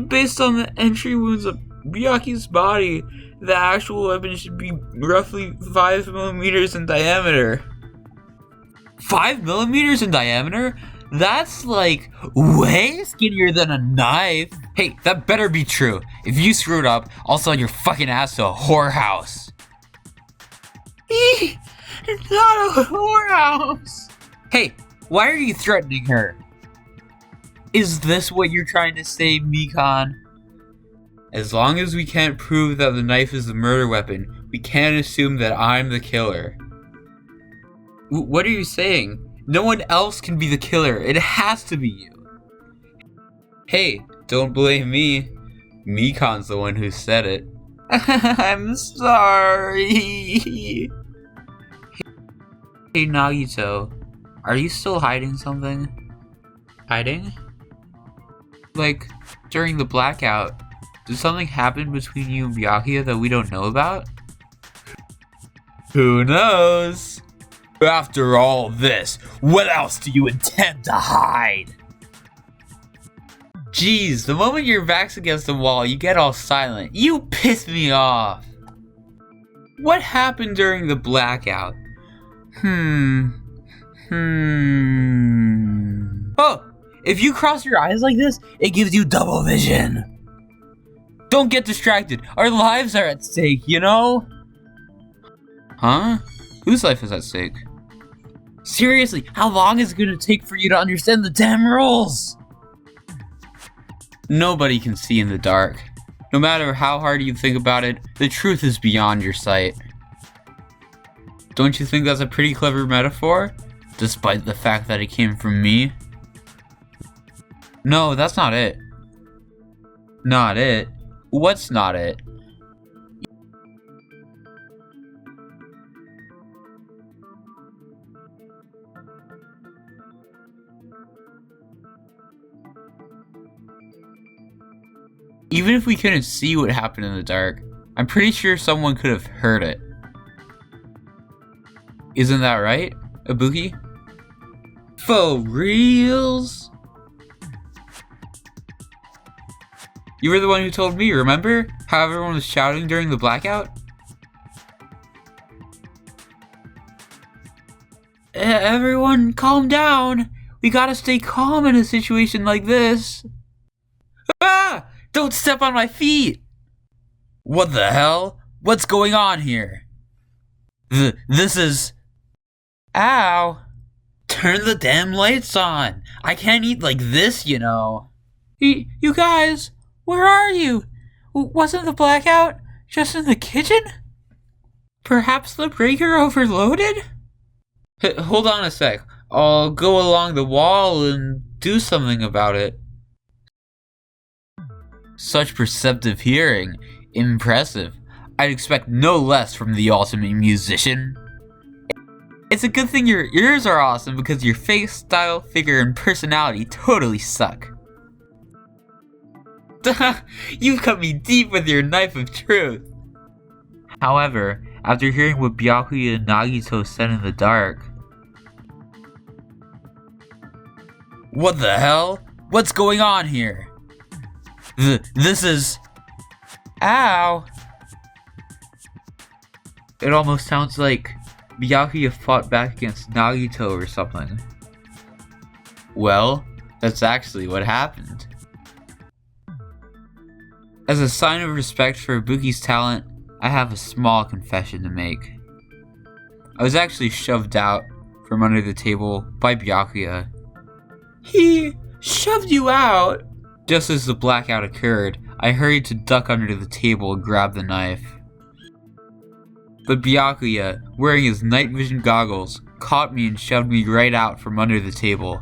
based on the entry wounds of Byakuya's body, the actual weapon should be roughly 5 millimeters in diameter. 5 millimeters in diameter? That's like way skinnier than a knife. Hey, that better be true. If you screwed up, I'll sell your fucking ass to a whorehouse. It's not a whorehouse. Hey, why are you threatening her? Is this what you're trying to say, Mikan? As long as we can't prove that the knife is the murder weapon, we can't assume that I'm the killer. What are you saying? No one else can be the killer. It has to be you. Hey, don't blame me. Mikan's the one who said it. I'm sorry. Hey, Nagito. Are you still hiding something? Hiding? Like, during the blackout, did something happen between you and Byakuya that we don't know about? Who knows? After all this, what else do you intend to hide? Jeez, the moment your back's against the wall, you get all silent. You piss me off. What happened during the blackout? Oh, if you cross your eyes like this, it gives you double vision. Don't get distracted. Our lives are at stake, you know? Huh? Whose life is at stake? Seriously, how long is it gonna take for you to understand the damn rules? Nobody can see in the dark. No matter how hard you think about it, the truth is beyond your sight. Don't you think that's a pretty clever metaphor? Despite the fact that it came from me? No, that's not it. Not it? What's not it? Even if we couldn't see what happened in the dark, I'm pretty sure someone could have heard it. Isn't that right, Ibuki? For reals? You were the one who told me, remember? How everyone was shouting during the blackout? Everyone, calm down. We gotta stay calm in a situation like this. Ah! Don't step on my feet! What the hell? What's going on here? This is... Ow! Turn the damn lights on! I can't eat like this, you know. You guys, where are you? Wasn't the blackout just in the kitchen? Perhaps the breaker overloaded? Hold on a sec. I'll go along the wall and do something about it. Such perceptive hearing. Impressive. I'd expect no less from the ultimate musician. It's a good thing your ears are awesome because your face, style, figure, and personality totally suck. You've cut me deep with your knife of truth. However, after hearing what Byakuya and Nagito said in the dark... What the hell? What's going on here? This is... Ow! It almost sounds like Byakuya fought back against Nagito or something. Well, that's actually what happened. As a sign of respect for Ibuki's talent, I have a small confession to make. I was actually shoved out from under the table by Byakuya. He shoved you out? Just as the blackout occurred, I hurried to duck under the table and grab the knife. But Byakuya, wearing his night vision goggles, caught me and shoved me right out from under the table.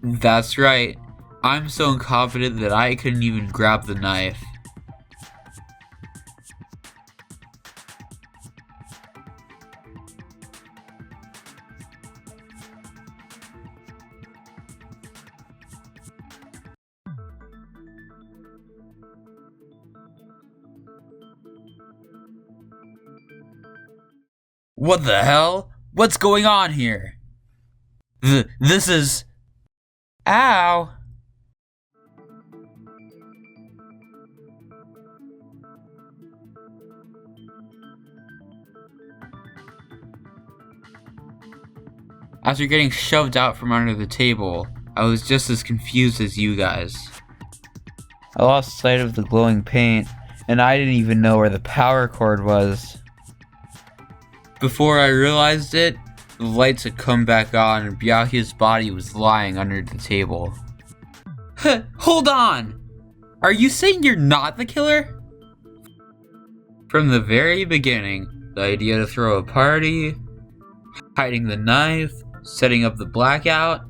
That's right, I'm so incompetent that I couldn't even grab the knife. What the hell? What's going on here? This is... Ow! After getting shoved out from under the table, I was just as confused as you guys. I lost sight of the glowing paint, and I didn't even know where the power cord was. Before I realized it, the lights had come back on and Byakuya's body was lying under the table. Hold on! Are you saying you're not the killer? From the very beginning, the idea to throw a party, hiding the knife, setting up the blackout,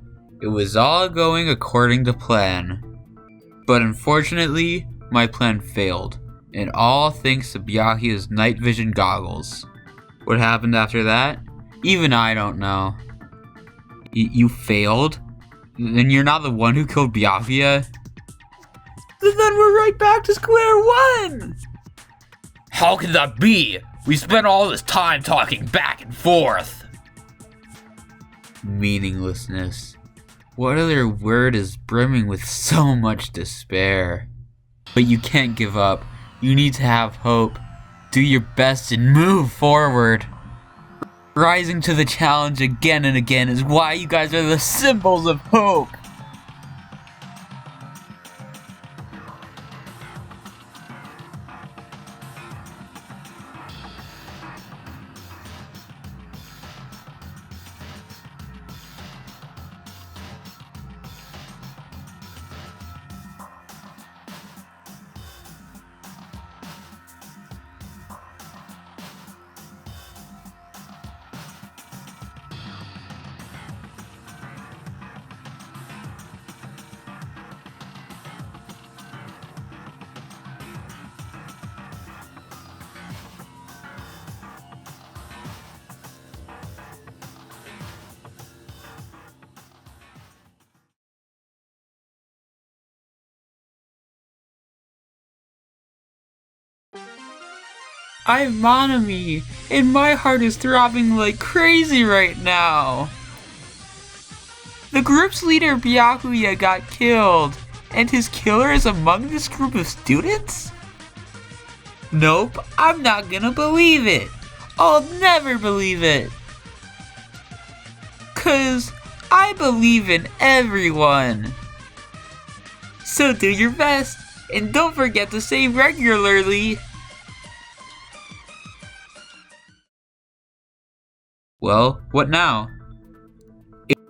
it was all going according to plan. But unfortunately, my plan failed, and all thanks to Byakuya's night vision goggles. What happened after that? Even I don't know. You failed? Then you're not the one who killed Byakuya? Then we're right back to square one! How can that be? We spent all this time talking back and forth. Meaninglessness. What other word is brimming with so much despair? But you can't give up. You need to have hope. Do your best and move forward. Rising to the challenge again and again is why you guys are the symbols of hope. I'm Monami, and my heart is throbbing like crazy right now. The group's leader, Byakuya, got killed, and his killer is among this group of students? Nope, I'm not gonna believe it. I'll never believe it. 'Cause I believe in everyone. So do your best, and don't forget to say regularly. Well, what now?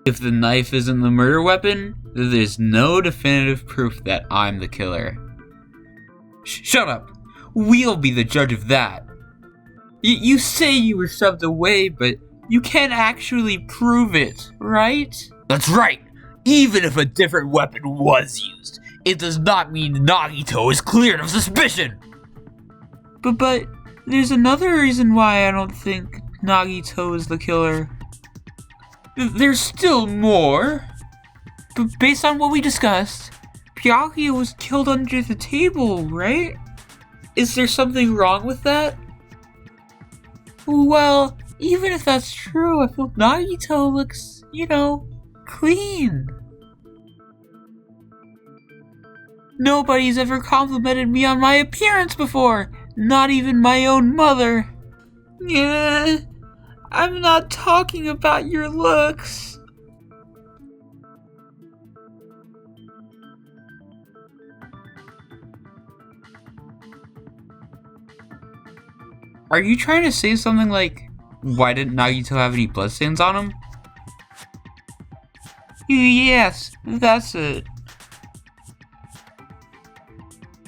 If the knife isn't the murder weapon, then there's no definitive proof that I'm the killer. Shut up! We'll be the judge of that. You say you were shoved away, but you can't actually prove it, right? That's right! Even if a different weapon was used, it does not mean Nagito is cleared of suspicion! But there's another reason why I don't think Nagito is the killer. There's still more. But based on what we discussed, Byakuya was killed under the table, right? Is there something wrong with that? Well, even if that's true, I feel Nagito looks, clean. Nobody's ever complimented me on my appearance before, not even my own mother. Yeah, I'm not talking about your looks. Are you trying to say something like, why didn't Nagito have any bloodstains on him? Yes, that's it.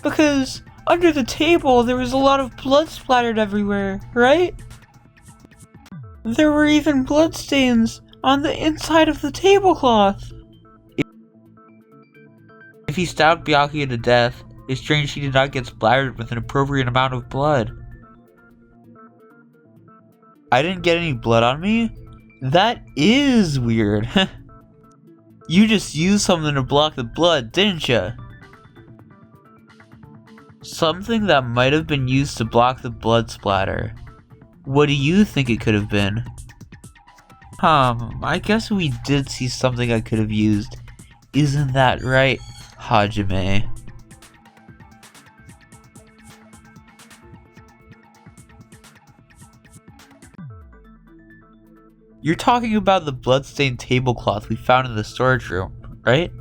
Because under the table there was a lot of blood splattered everywhere, right? There were even bloodstains on the inside of the tablecloth. If he stabbed Byakuya to death, it's strange he did not get splattered with an appropriate amount of blood. I didn't get any blood on me? That is weird. You just used something to block the blood, didn't ya? Something that might have been used to block the blood splatter. What do you think it could have been? I guess we did see something I could have used. Isn't that right, Hajime? You're talking about the bloodstained tablecloth we found in the storage room, right?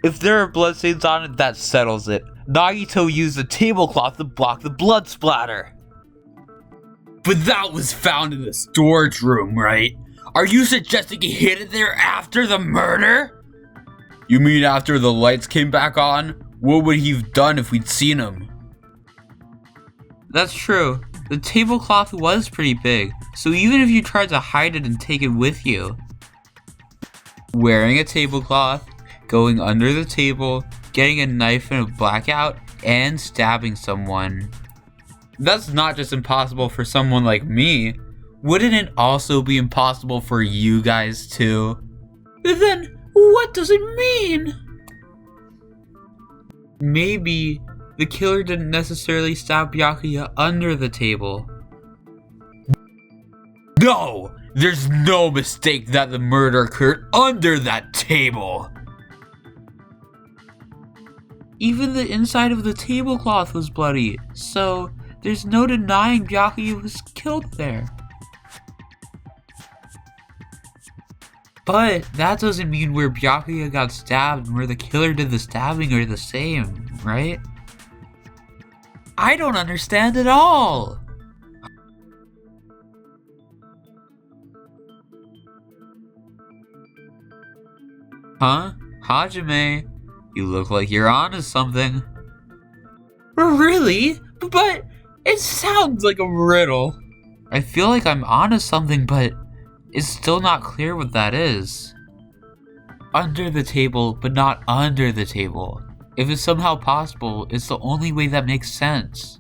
If there are bloodstains on it, that settles it. Nagito used the tablecloth to block the blood splatter. But that was found in the storage room, right? Are you suggesting he hid it there after the murder? You mean after the lights came back on? What would he have done if we'd seen him? That's true. The tablecloth was pretty big, so even if you tried to hide it and take it with you, wearing a tablecloth, going under the table, getting a knife in a blackout, and stabbing someone. That's not just impossible for someone like me. Wouldn't it also be impossible for you guys too? Then what does it mean? Maybe the killer didn't necessarily stab Byakuya under the table. No! There's no mistake that the murder occurred under that table! Even the inside of the tablecloth was bloody, so there's no denying Byakuya was killed there. But that doesn't mean where Byakuya got stabbed and where the killer did the stabbing are the same, right? I don't understand at all! Huh? Hajime, you look like you're onto something. Really? But it sounds like a riddle. I feel like I'm onto something, but it's still not clear what that is. Under the table, but not under the table. If it's somehow possible, it's the only way that makes sense.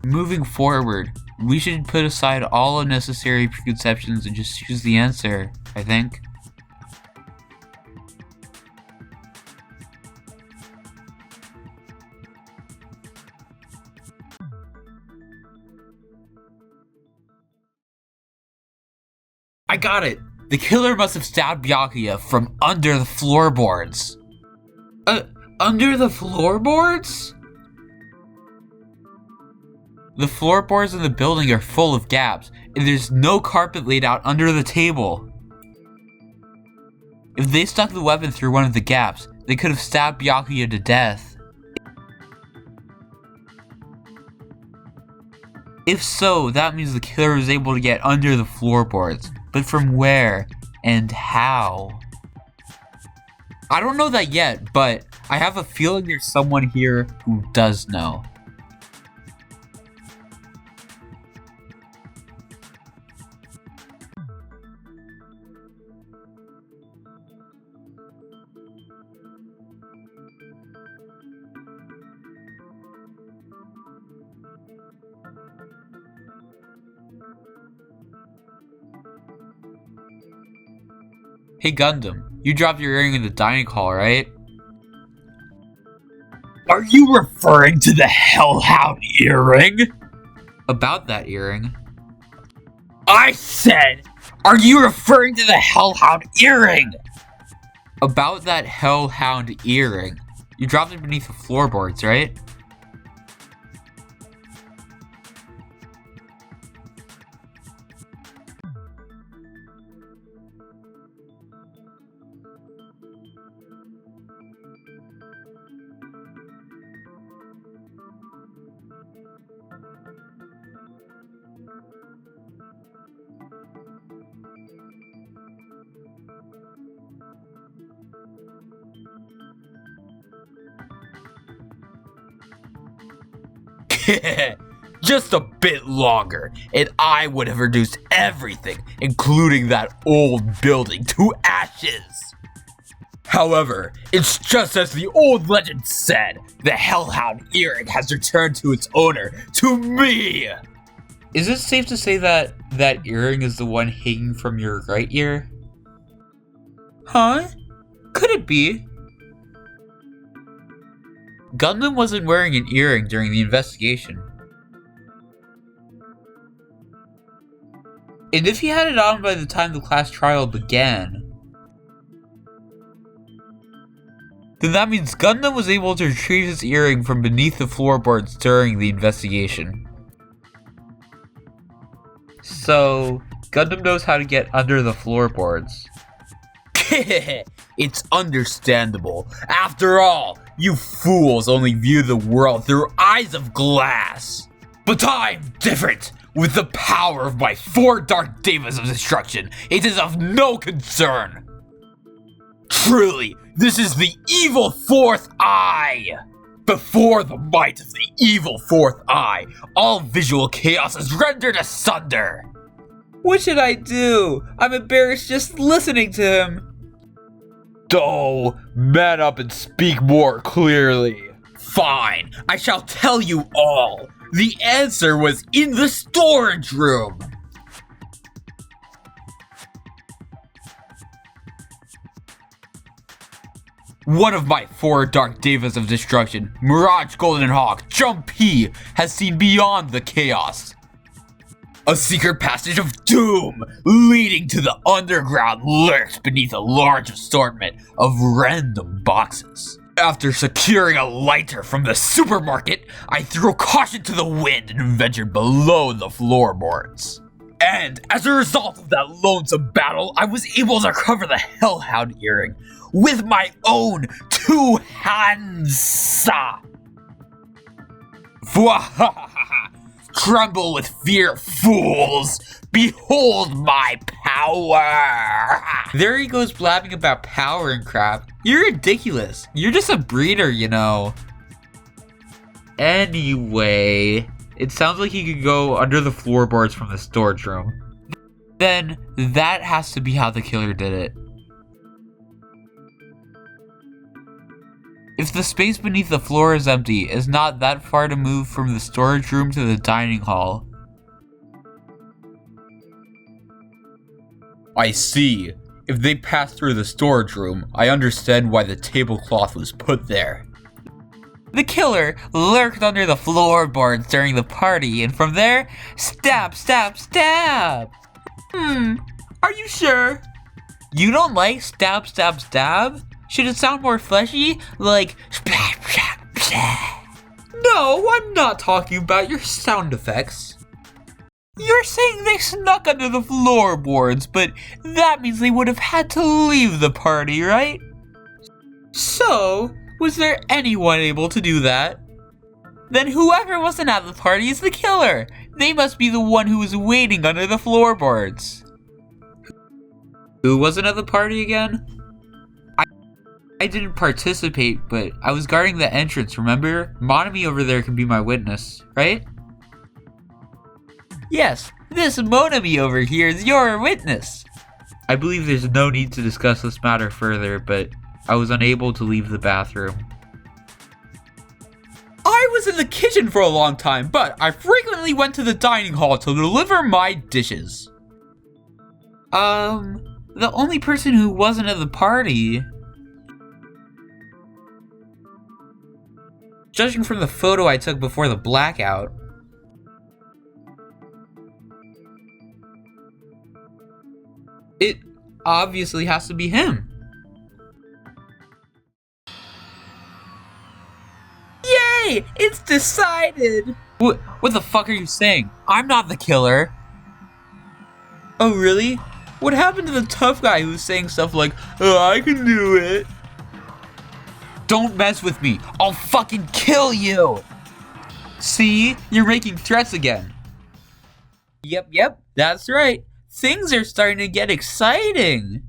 Moving forward, we should put aside all unnecessary preconceptions and just choose the answer, I think. I got it! The killer must have stabbed Byakuya from under the floorboards. Under the floorboards? The floorboards in the building are full of gaps, and there's no carpet laid out under the table. If they stuck the weapon through one of the gaps, they could have stabbed Byakuya to death. If so, that means the killer was able to get under the floorboards. But from where and how? I don't know that yet, but I have a feeling there's someone here who does know. Hey Gundam, you dropped your earring in the dining hall, right? Are you referring to the Hellhound earring? About that earring. I said, are you referring to the Hellhound earring? About that Hellhound earring. You dropped it beneath the floorboards, right? Just a bit longer, and I would have reduced everything, including that old building, to ashes. However, it's just as the old legend said, the Hellhound earring has returned to its owner, to me! Is it safe to say that that earring is the one hanging from your right ear? Huh? Could it be? Gundam wasn't wearing an earring during the investigation. And if he had it on by the time the class trial began, then that means Gundam was able to retrieve his earring from beneath the floorboards during the investigation. So, Gundam knows how to get under the floorboards. It's understandable. After all, you fools only view the world through eyes of glass. But I'm different. With the power of my 4 Dark Devas of Destruction, it is of no concern. Truly, this is the evil 4th eye. Before the might of the evil 4th eye, all visual chaos is rendered asunder. What should I do? I'm embarrassed just listening to him. Oh, man up and speak more clearly. Fine, I shall tell you all. The answer was in the storage room. One of my 4 Dark Devas of Destruction, Mirage Golden Hawk, Jump P, has seen beyond the chaos. A secret passage of doom leading to the underground lurks beneath a large assortment of random boxes. After securing a lighter from the supermarket, I threw caution to the wind and ventured below the floorboards. And as a result of that lonesome battle, I was able to recover the Hellhound earring with my own 2 hands. Tremble with fear, fools! Behold my power! There he goes blabbing about power and crap. You're ridiculous. You're just a breeder, you know. Anyway, it sounds like he could go under the floorboards from the storage room. Then, that has to be how the killer did it. If the space beneath the floor is empty, it's not that far to move from the storage room to the dining hall. I see. If they passed through the storage room, I understand why the tablecloth was put there. The killer lurked under the floorboards during the party, and from there, stab, stab, stab! Are you sure? You don't like stab, stab, stab? Should it sound more fleshy? Like No, I'm not talking about your sound effects. You're saying they snuck under the floorboards, but that means they would have had to leave the party, right? So, was there anyone able to do that? Then whoever wasn't at the party is the killer. They must be the one who was waiting under the floorboards. Who wasn't at the party again? I didn't participate, but I was guarding the entrance, remember? Monami over there can be my witness, right? Yes, this Monami over here is your witness. I believe there's no need to discuss this matter further, but I was unable to leave the bathroom. I was in the kitchen for a long time, but I frequently went to the dining hall to deliver my dishes. The only person who wasn't at the party... Judging from the photo I took before the blackout... It obviously has to be him. Yay! It's decided! What the fuck are you saying? I'm not the killer. Oh, really? What happened to the tough guy who was saying stuff like, oh, I can do it? Don't mess with me. I'll fucking kill you! See? You're making threats again. Yep. That's right. Things are starting to get exciting.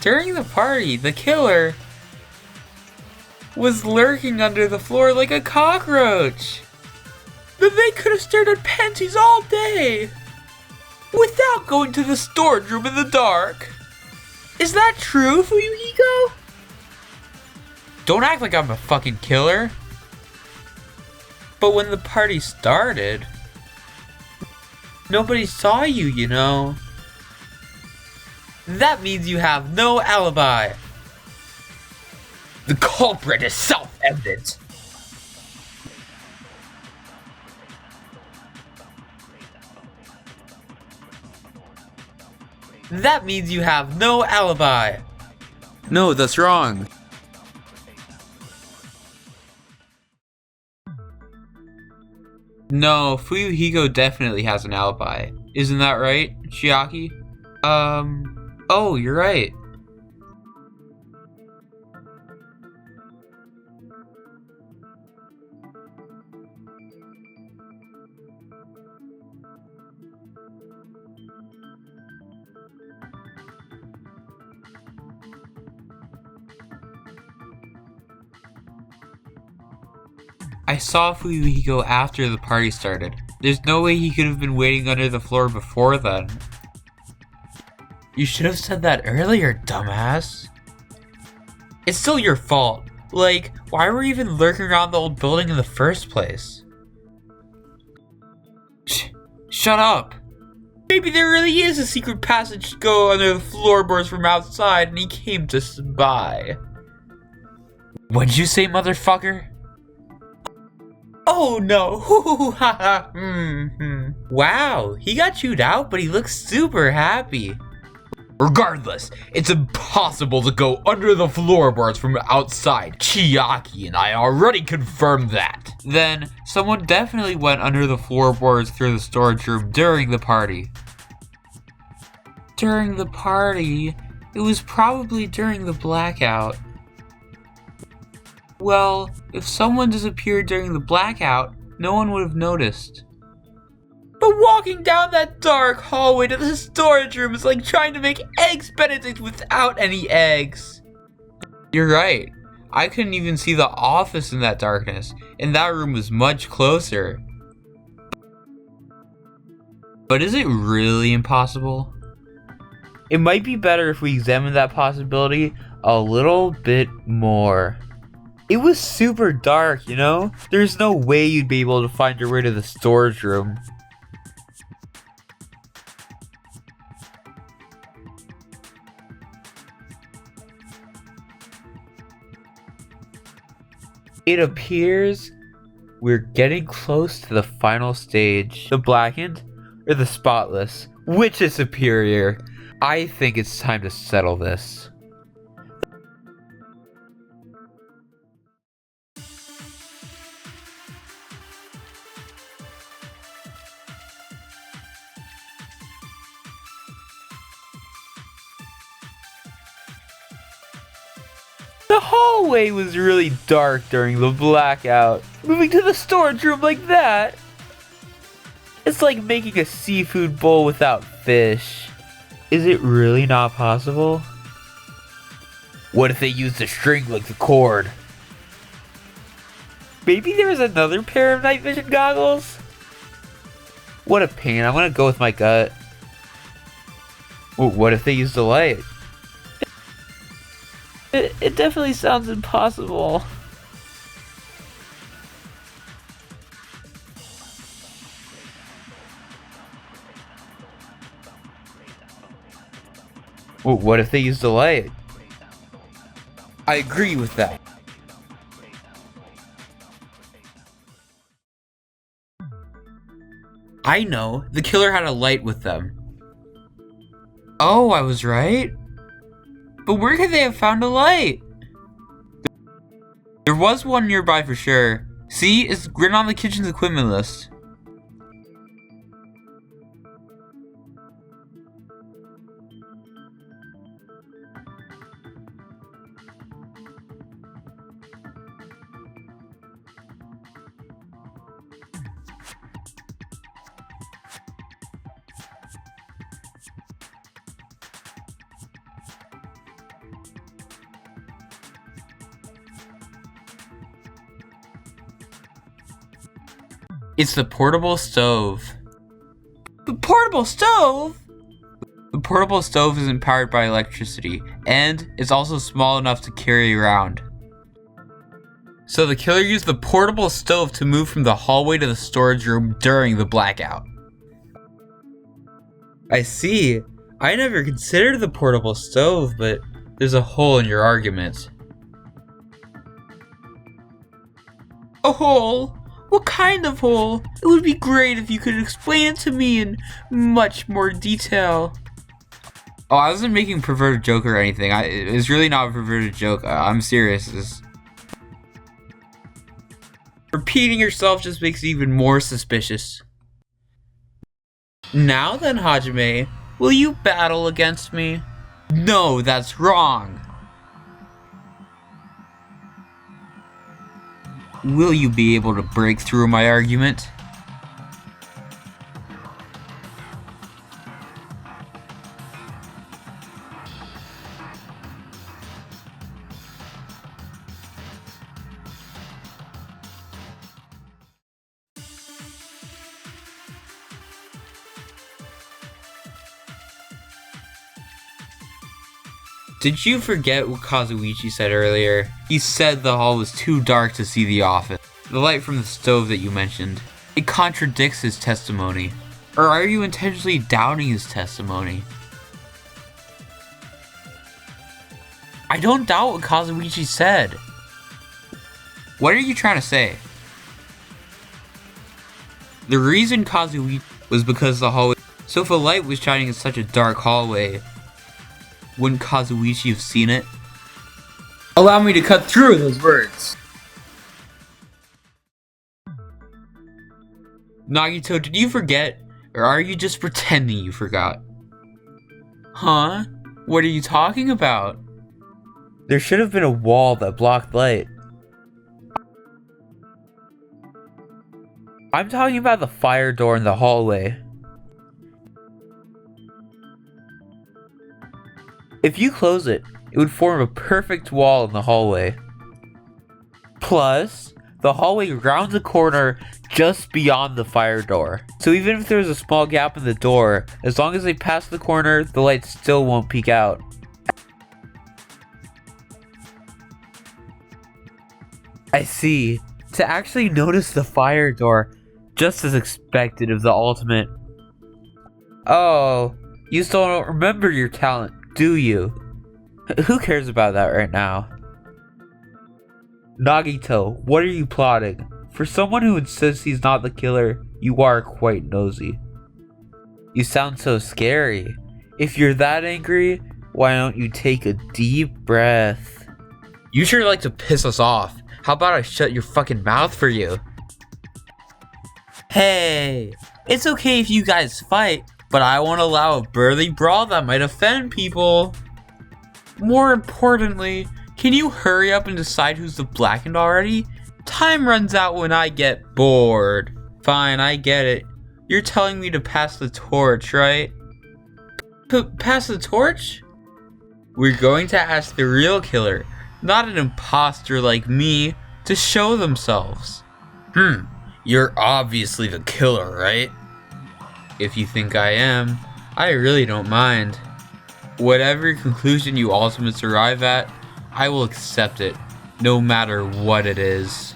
During the party, the killer was lurking under the floor like a cockroach. But they could have stared at panties all day without going to the storage room in the dark. Is that true, Fuyuhiko? Don't act like I'm a fucking killer. But when the party started, nobody saw you, you know. That means you have no alibi. The culprit is self-evident. That means you have no alibi. No, that's wrong. No, Fuyuhiko definitely has an alibi. Isn't that right, Chiaki? Oh, you're right. I saw Fuyuhiko after the party started. There's no way he could have been waiting under the floor before then. You should have said that earlier, dumbass. It's still your fault. Like, why were you even lurking around the old building in the first place? Shut up. Maybe there really is a secret passage to go under the floorboards from outside and he came to spy. What'd you say, motherfucker? Oh no! Wow, he got chewed out, but he looks super happy. Regardless, it's impossible to go under the floorboards from outside. Chiaki and I already confirmed that. Then, someone definitely went under the floorboards through the storage room during the party. During the party? It was probably during the blackout. Well, if someone disappeared during the blackout, no one would have noticed. But walking down that dark hallway to the storage room is like trying to make eggs Benedict without any eggs. You're right. I couldn't even see the office in that darkness, and that room was much closer. But is it really impossible? It might be better if we examine that possibility a little bit more. It was super dark, you know? There's no way you'd be able to find your way to the storage room. It appears we're getting close to the final stage. The blackened or the spotless? Which is superior? I think it's time to settle this. The hallway was really dark during the blackout. Moving to the storage room like that, it's like making a seafood bowl without fish. Is it really not possible? What if they used a string like the cord? Maybe there was another pair of night vision goggles? What a pain, I'm gonna go with my gut. Well, what if they used a light? It definitely sounds impossible. Well, what if they used a light? I agree with that. I know, the killer had a light with them. Oh, I was right? But where could they have found a light? There was one nearby for sure. See, it's written on the kitchen's equipment list. It's the portable stove. The portable stove? The portable stove isn't powered by electricity, and it's also small enough to carry around. So the killer used the portable stove to move from the hallway to the storage room during the blackout. I see. I never considered the portable stove, but there's a hole in your argument. A hole? What kind of hole? It would be great if you could explain it to me in much more detail. Oh, I wasn't making a perverted joke or anything. It's really not a perverted joke. I'm serious. Repeating yourself just makes it even more suspicious. Now then, Hajime, will you battle against me? No, that's wrong. Will you be able to break through my argument? Did you forget what Kazuichi said earlier? He said the hall was too dark to see the office. The light from the stove that you mentioned. It contradicts his testimony. Or are you intentionally doubting his testimony? I don't doubt what Kazuichi said. What are you trying to say? The reason Kazuichi was because the hallway. So if a light was shining in such a dark hallway, wouldn't Kazuichi have seen it? Allow me to cut through those words. Nagito, did you forget? Or are you just pretending you forgot? Huh? What are you talking about? There should have been a wall that blocked light. I'm talking about the fire door in the hallway. If you close it, it would form a perfect wall in the hallway. Plus, the hallway rounds a corner just beyond the fire door. So even if there's a small gap in the door, as long as they pass the corner, the light still won't peek out. I see. To actually notice the fire door, just as expected of the ultimate. Oh, you still don't remember your talent, do you? Who cares about that right now? Nagito, what are you plotting? For someone who insists he's not the killer, you are quite nosy. You sound so scary. If you're that angry, why don't you take a deep breath? You sure like to piss us off. How about I shut your fucking mouth for you? Hey, it's okay if you guys fight, but I won't allow a burly brawl that might offend people. More importantly, can you hurry up and decide who's the blackened already? Time runs out when I get bored. Fine, I get it. You're telling me to pass the torch, right? Pass the torch? We're going to ask the real killer, not an imposter like me, to show themselves. You're obviously the killer, right? If you think I am, I really don't mind. Whatever conclusion you ultimately arrive at, I will accept it, no matter what it is.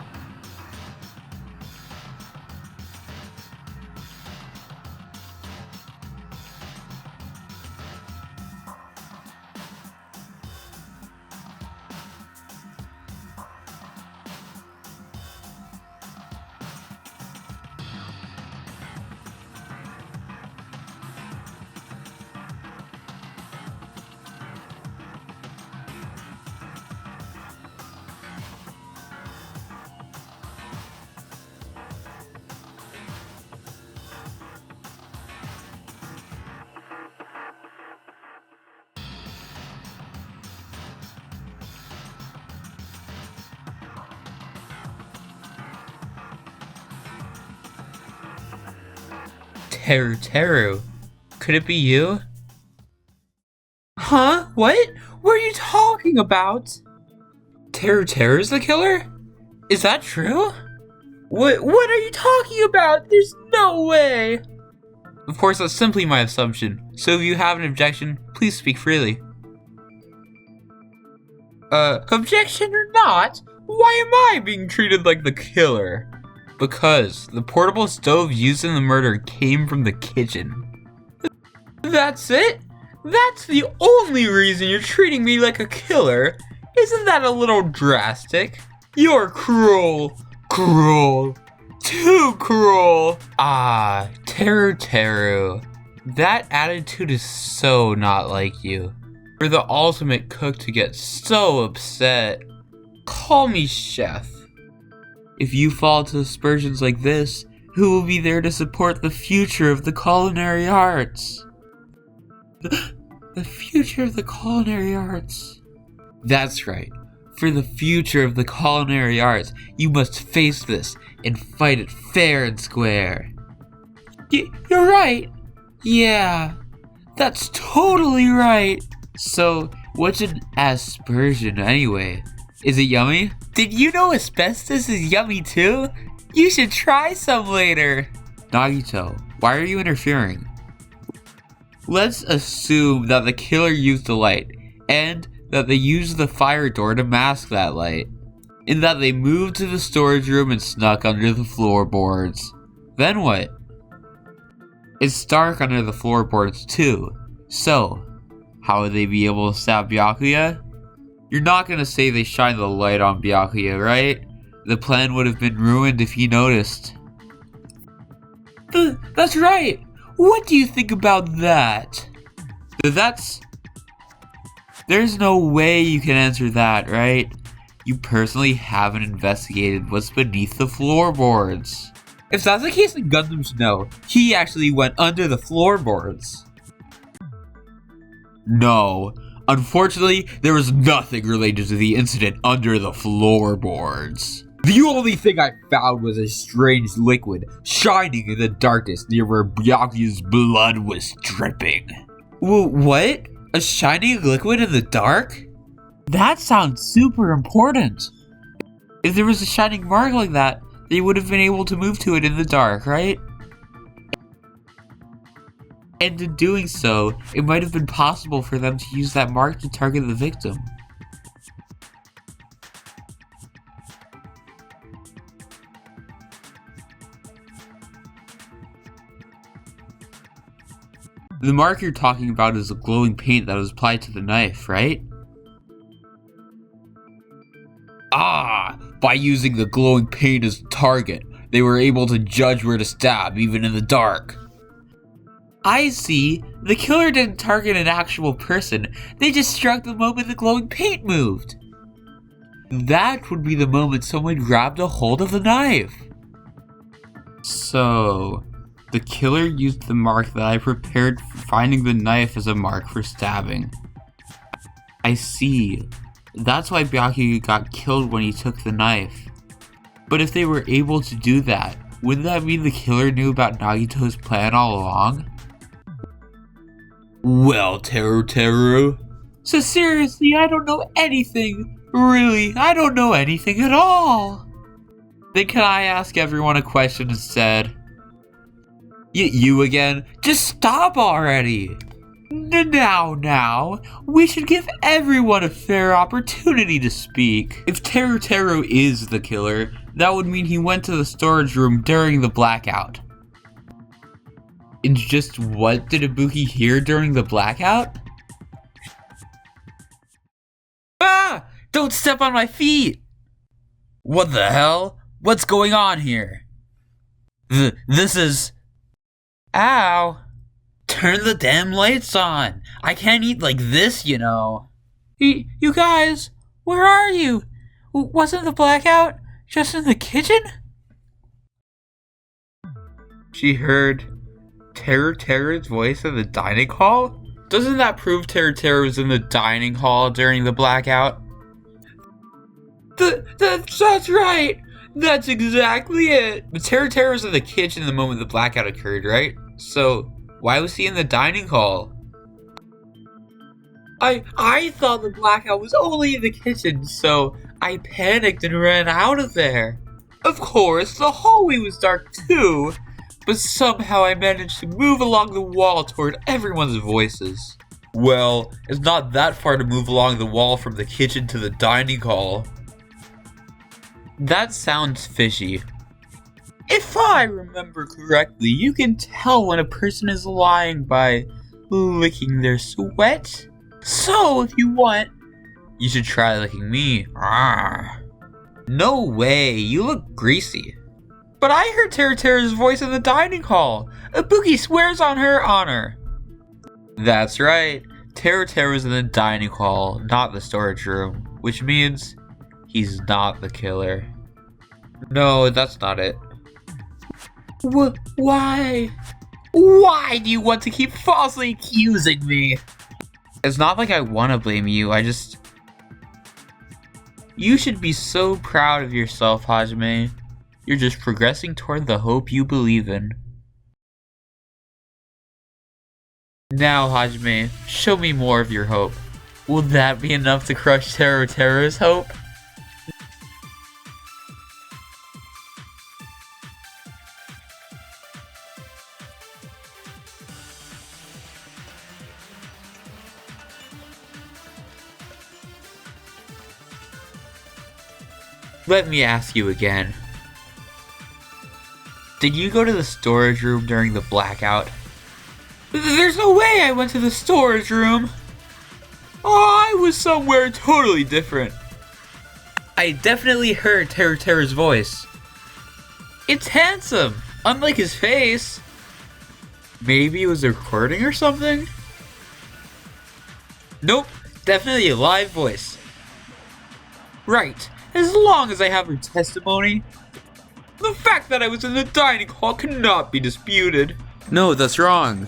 Teru, could it be you? Huh? What? What are you talking about? Teru's the killer? Is that true? What are you talking about? There's no way! Of course, that's simply my assumption, so if you have an objection, please speak freely. Objection or not, why am I being treated like the killer? Because the portable stove used in the murder came from the kitchen. That's it? That's the only reason you're treating me like a killer? Isn't that a little drastic? You're cruel. Cruel. Too cruel. Ah, Teru. That attitude is so not like you. You're the ultimate cook to get so upset. Call me chef. If you fall to aspersions like this, who will be there to support the future of the culinary arts? The future of the culinary arts. That's right. For the future of the culinary arts, you must face this and fight it fair and square. You're right. Yeah, that's totally right. So, what's an aspersion anyway? Is it yummy? Did you know asbestos is yummy too? You should try some later. Nagito, why are you interfering? Let's assume that the killer used the light, and that they used the fire door to mask that light, and that they moved to the storage room and snuck under the floorboards. Then what? It's dark under the floorboards too, so how would they be able to stab Byakuya? You're not gonna say they shined the light on Byakuya, right? The plan would have been ruined if he noticed. That's right! What do you think about that? There's no way you can answer that, right? You personally haven't investigated what's beneath the floorboards. If that's the case, then Gundam should know. He actually went under the floorboards. No. Unfortunately, there was nothing related to the incident under the floorboards. The only thing I found was a strange liquid shining in the darkness near where Byakuya's blood was dripping. What? A shining liquid in the dark? That sounds super important. If there was a shining mark like that, they would have been able to move to it in the dark, right? And in doing so, it might have been possible for them to use that mark to target the victim. The mark you're talking about is the glowing paint that was applied to the knife, right? Ah, By using the glowing paint as a target, they were able to judge where to stab, even in the dark. I see. The killer didn't target an actual person. They just struck the moment the glowing paint moved. That would be the moment someone grabbed a hold of the knife. So, the killer used the mark that I prepared for finding the knife as a mark for stabbing. I see. That's why Byakuya got killed when he took the knife. But if they were able to do that, wouldn't that mean the killer knew about Nagito's plan all along? Well, Teru. So seriously, I don't know anything. Really, I don't know anything at all. Then can I ask everyone a question instead? You again? Just stop already! Now, we should give everyone a fair opportunity to speak. If Teru is the killer, that would mean he went to the storage room during the blackout. And just what did Ibuki hear during the blackout? Ah! Don't step on my feet! What the hell? What's going on here? This is... Ow! Turn the damn lights on! I can't eat like this, you know. You guys, where are you? Wasn't the blackout just in the kitchen? She heard Teru's voice in the dining hall? Doesn't that prove Teru was in the dining hall during the blackout? That's right! That's exactly it! But Teru was in the kitchen the moment the blackout occurred, right? So, why was he in the dining hall? I thought the blackout was only in the kitchen, so I panicked and ran out of there. Of course, the hallway was dark too, but somehow I managed to move along the wall toward everyone's voices. Well, it's not that far to move along the wall from the kitchen to the dining hall. That sounds fishy. If I remember correctly, you can tell when a person is lying by licking their sweat. So, if you want, you should try licking me. No way, you look greasy. But I heard Teru's voice in the dining hall. Ibuki swears on her honor. That's right, Teru's in the dining hall, not the storage room, which means he's not the killer. No, that's not it. Why? Why do you want to keep falsely accusing me? It's not like I want to blame you, You should be so proud of yourself, Hajime. You're just progressing toward the hope you believe in. Now, Hajime, show me more of your hope. Will that be enough to crush Teru's hope? Let me ask you again. Did you go to the storage room during the blackout? There's no way I went to the storage room! Oh, I was somewhere totally different. I definitely heard Teru's voice. It's handsome, unlike his face. Maybe it was a recording or something? Nope, definitely a live voice. Right. As long as I have her testimony, the fact that I was in the dining hall cannot be disputed. No, that's wrong.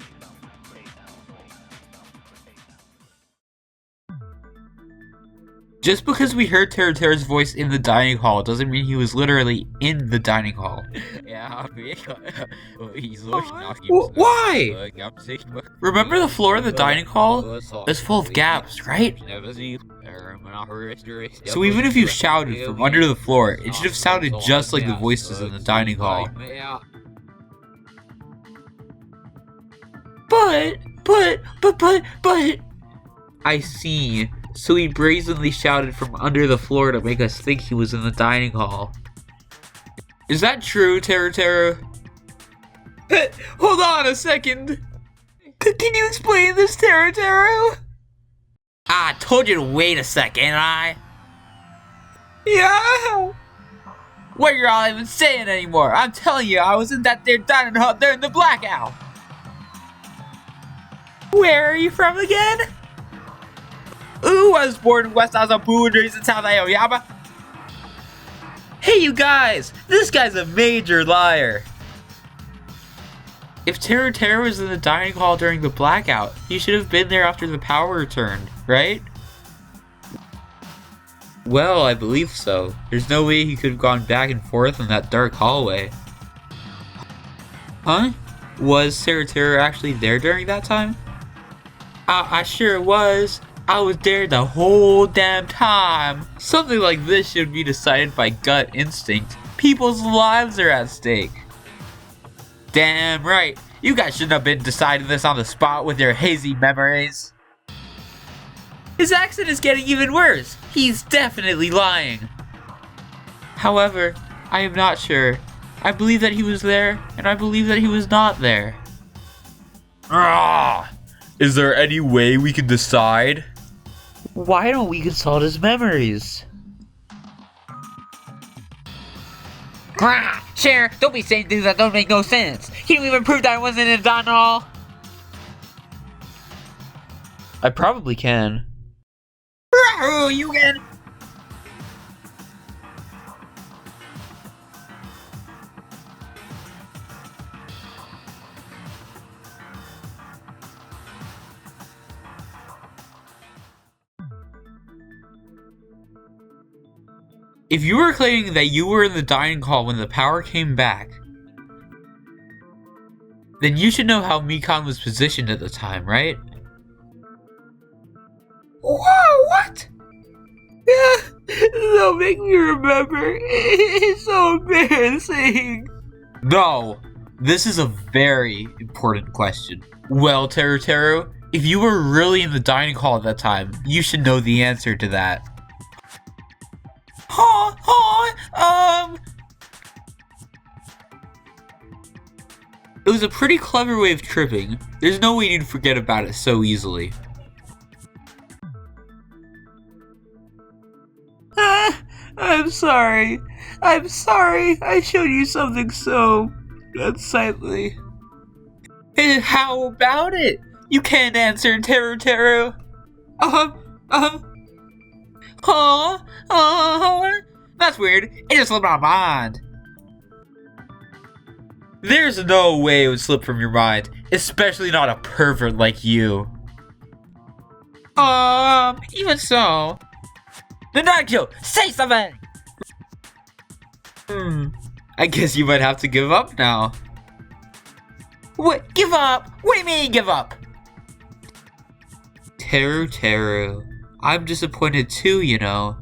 Just because we heard Teru's voice in the dining hall doesn't mean he was literally in the dining hall. Why? Remember the floor of the dining hall? It's full of gaps, right? So even if you shouted from under the floor, it should have sounded just like the voices in the dining hall. But... I see. So he brazenly shouted from under the floor to make us think he was in the dining hall. Is that true, Teru? Hold on a second. Can you explain this, Teru? I told you to wait a second, Yeah. What are y'all even saying anymore? I'm telling you, I was in that there dining hall during the blackout. Where are you from again? Ooh, I was born in West Azabu and raised in South Aoyama. Hey you guys, this guy's a major liar. If Teru was in the dining hall during the blackout, he should have been there after the power returned, right? Well, I believe so. There's no way he could have gone back and forth in that dark hallway. Huh? Was Teru actually there during that time? I sure was. I was there the whole damn time. Something like this should be decided by gut instinct. People's lives are at stake. Damn right. You guys shouldn't have been deciding this on the spot with your hazy memories. His accent is getting even worse. He's definitely lying. However, I am not sure. I believe that he was there, and I believe that he was not there. Is there any way we can decide? Why don't we consult his memories? Sure, don't be saying things that don't make no sense. Can you even prove that I wasn't in a dining hall? I probably can. You can. If you were claiming that you were in the dining hall when the power came back, then you should know how Mikan was positioned at the time, right? Whoa, what? Don't make me remember. It's so embarrassing. No, this is a very important question. Well, Teru, if you were really in the dining hall at that time, you should know the answer to that. It was a pretty clever way of tripping. There's no way you'd forget about it so easily. I'm sorry. I showed you something so unsightly. How about it? You can't answer, Teru. That's weird. It just slipped my mind. There's no way it would slip from your mind, especially not a pervert like you. Even so. Nanajo, say something! I guess you might have to give up now. What? Give up? What do you mean give up? Teru, I'm disappointed too, you know.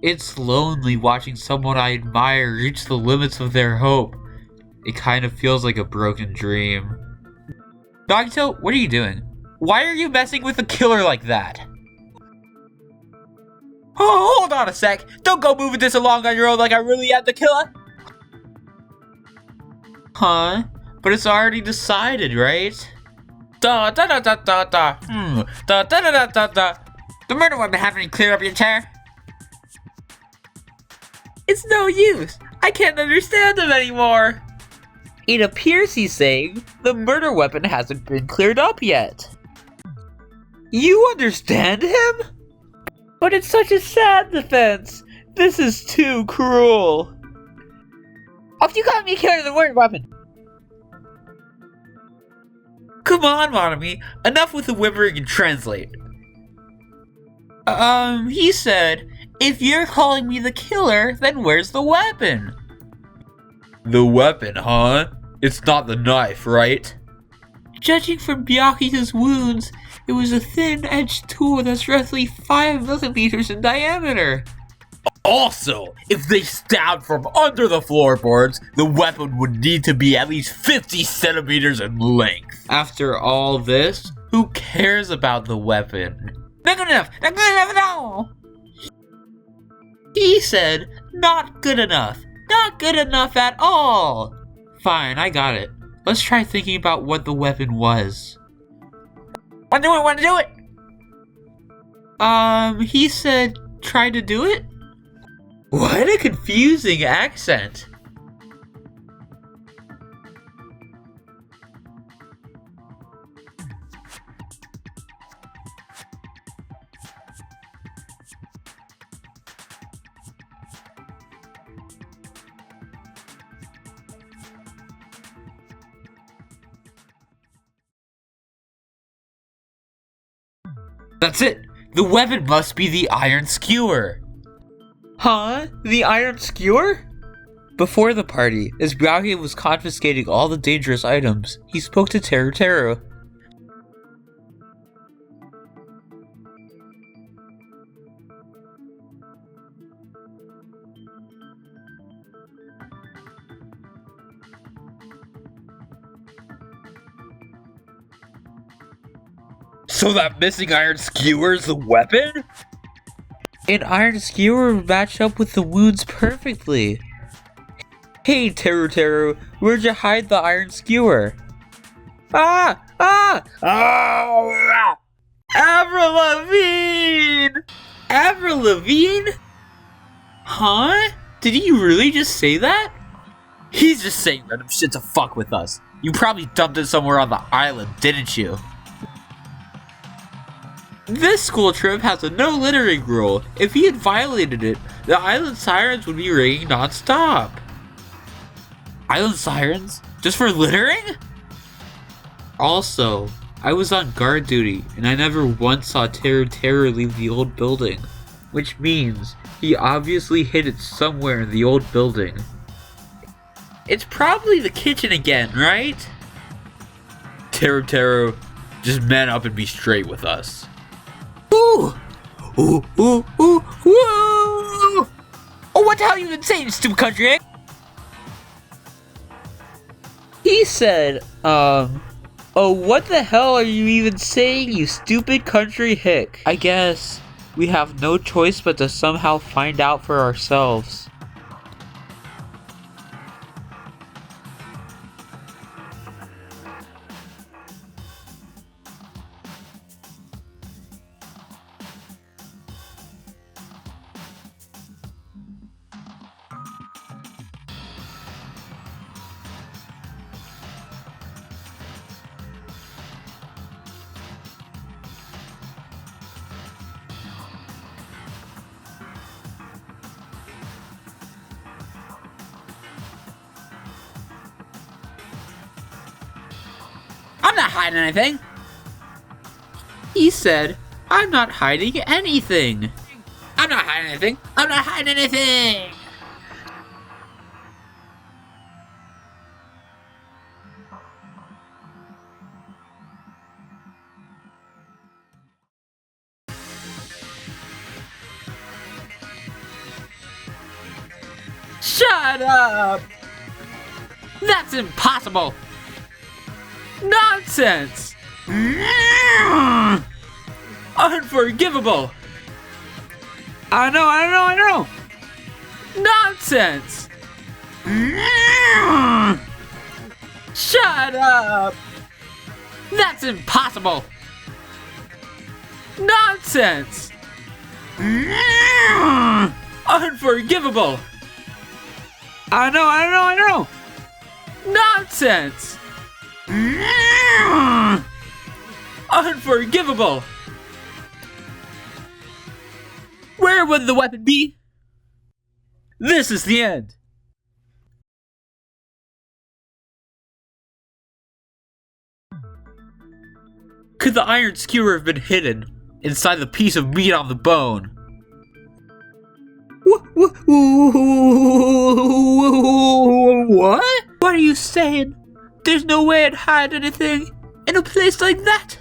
It's lonely watching someone I admire reach the limits of their hope. It kind of feels like a broken dream. Nagito, what are you doing? Why are you messing with a killer like that? Oh, hold on a sec. Don't go moving this along on your own like I really am the killer. Huh? But it's already decided, right? The murder weapon happening clear up your chair? It's no use. I can't understand him anymore. It appears he's saying the murder weapon hasn't been cleared up yet. You understand him? But it's such a sad defense. This is too cruel. Oh, you got me carrying the murder weapon. Come on, Monami. Enough with the whimpering and translate. He said, if you're calling me the killer, then where's the weapon? The weapon, huh? It's not the knife, right? Judging from Byakuya's wounds, it was a thin-edged tool that's roughly 5 millimeters in diameter. Also, if they stabbed from under the floorboards, the weapon would need to be at least 50 centimeters in length. After all this, who cares about the weapon? Not good enough! Not good enough at all! He said, not good enough. Not good enough at all! Fine, I got it. Let's try thinking about what the weapon was. Wanna do it? He said, try to do it? What a confusing accent. That's it! The weapon must be the iron skewer! Huh? The iron skewer? Before the party, as Byakuya was confiscating all the dangerous items, he spoke to Teru. So that missing iron skewer's the weapon? An iron skewer would match up with the wounds perfectly. Hey, Teru, where'd you hide the iron skewer? Ah! Oh! Avril Lavigne! Avril Lavigne? Huh? Did he really just say that? He's just saying random shit to fuck with us. You probably dumped it somewhere on the island, didn't you? This school trip has a no littering rule. If he had violated it, the island sirens would be ringing non-stop. Island sirens? Just for littering? Also, I was on guard duty, and I never once saw Teru leave the old building. Which means, he obviously hid it somewhere in the old building. It's probably the kitchen again, right? Teru, just man up and be straight with us. Ooh! Whoa! Oh, what the hell you been saying, stupid country egg? He said, oh, what the hell are you even saying, you stupid country hick? I guess we have no choice but to somehow find out for ourselves. I'm not hiding anything. He said, I'm not hiding anything. I'm not hiding anything. I'm not hiding anything. Shut up! That's impossible. Nonsense! Unforgivable! I know! Nonsense! Shut up! That's impossible. Nonsense! Unforgivable! I know! Nonsense! Unforgivable! Where would the weapon be? This is the end. Could the iron skewer have been hidden inside the piece of meat on the bone? What? What are you saying? There's no way I'd hide anything in a place like that.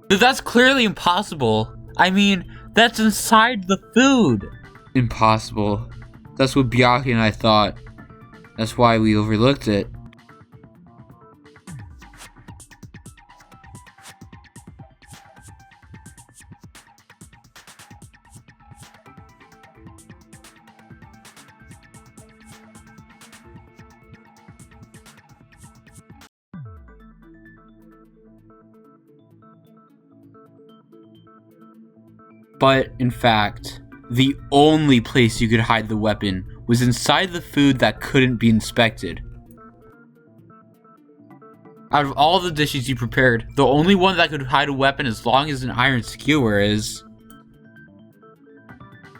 That's clearly impossible. I mean, that's inside the food. Impossible. That's what Byakuya and I thought. That's why we overlooked it. But, in fact, The only place you could hide the weapon was inside the food that couldn't be inspected. Out of all the dishes you prepared, the only one that could hide a weapon as long as an iron skewer is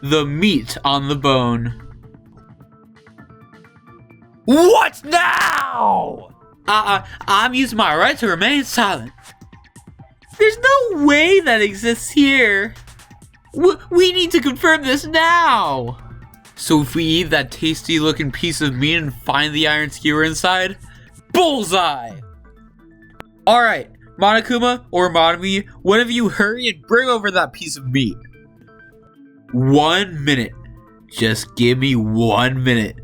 the meat on the bone. What now? I'm using my right to remain silent. There's no way that exists here. We need to confirm this now. So if we eat that tasty looking piece of meat and find the iron skewer inside, bullseye! Alright, Monokuma or Monami, one of you hurry and bring over that piece of meat. 1 minute. Just give me 1 minute.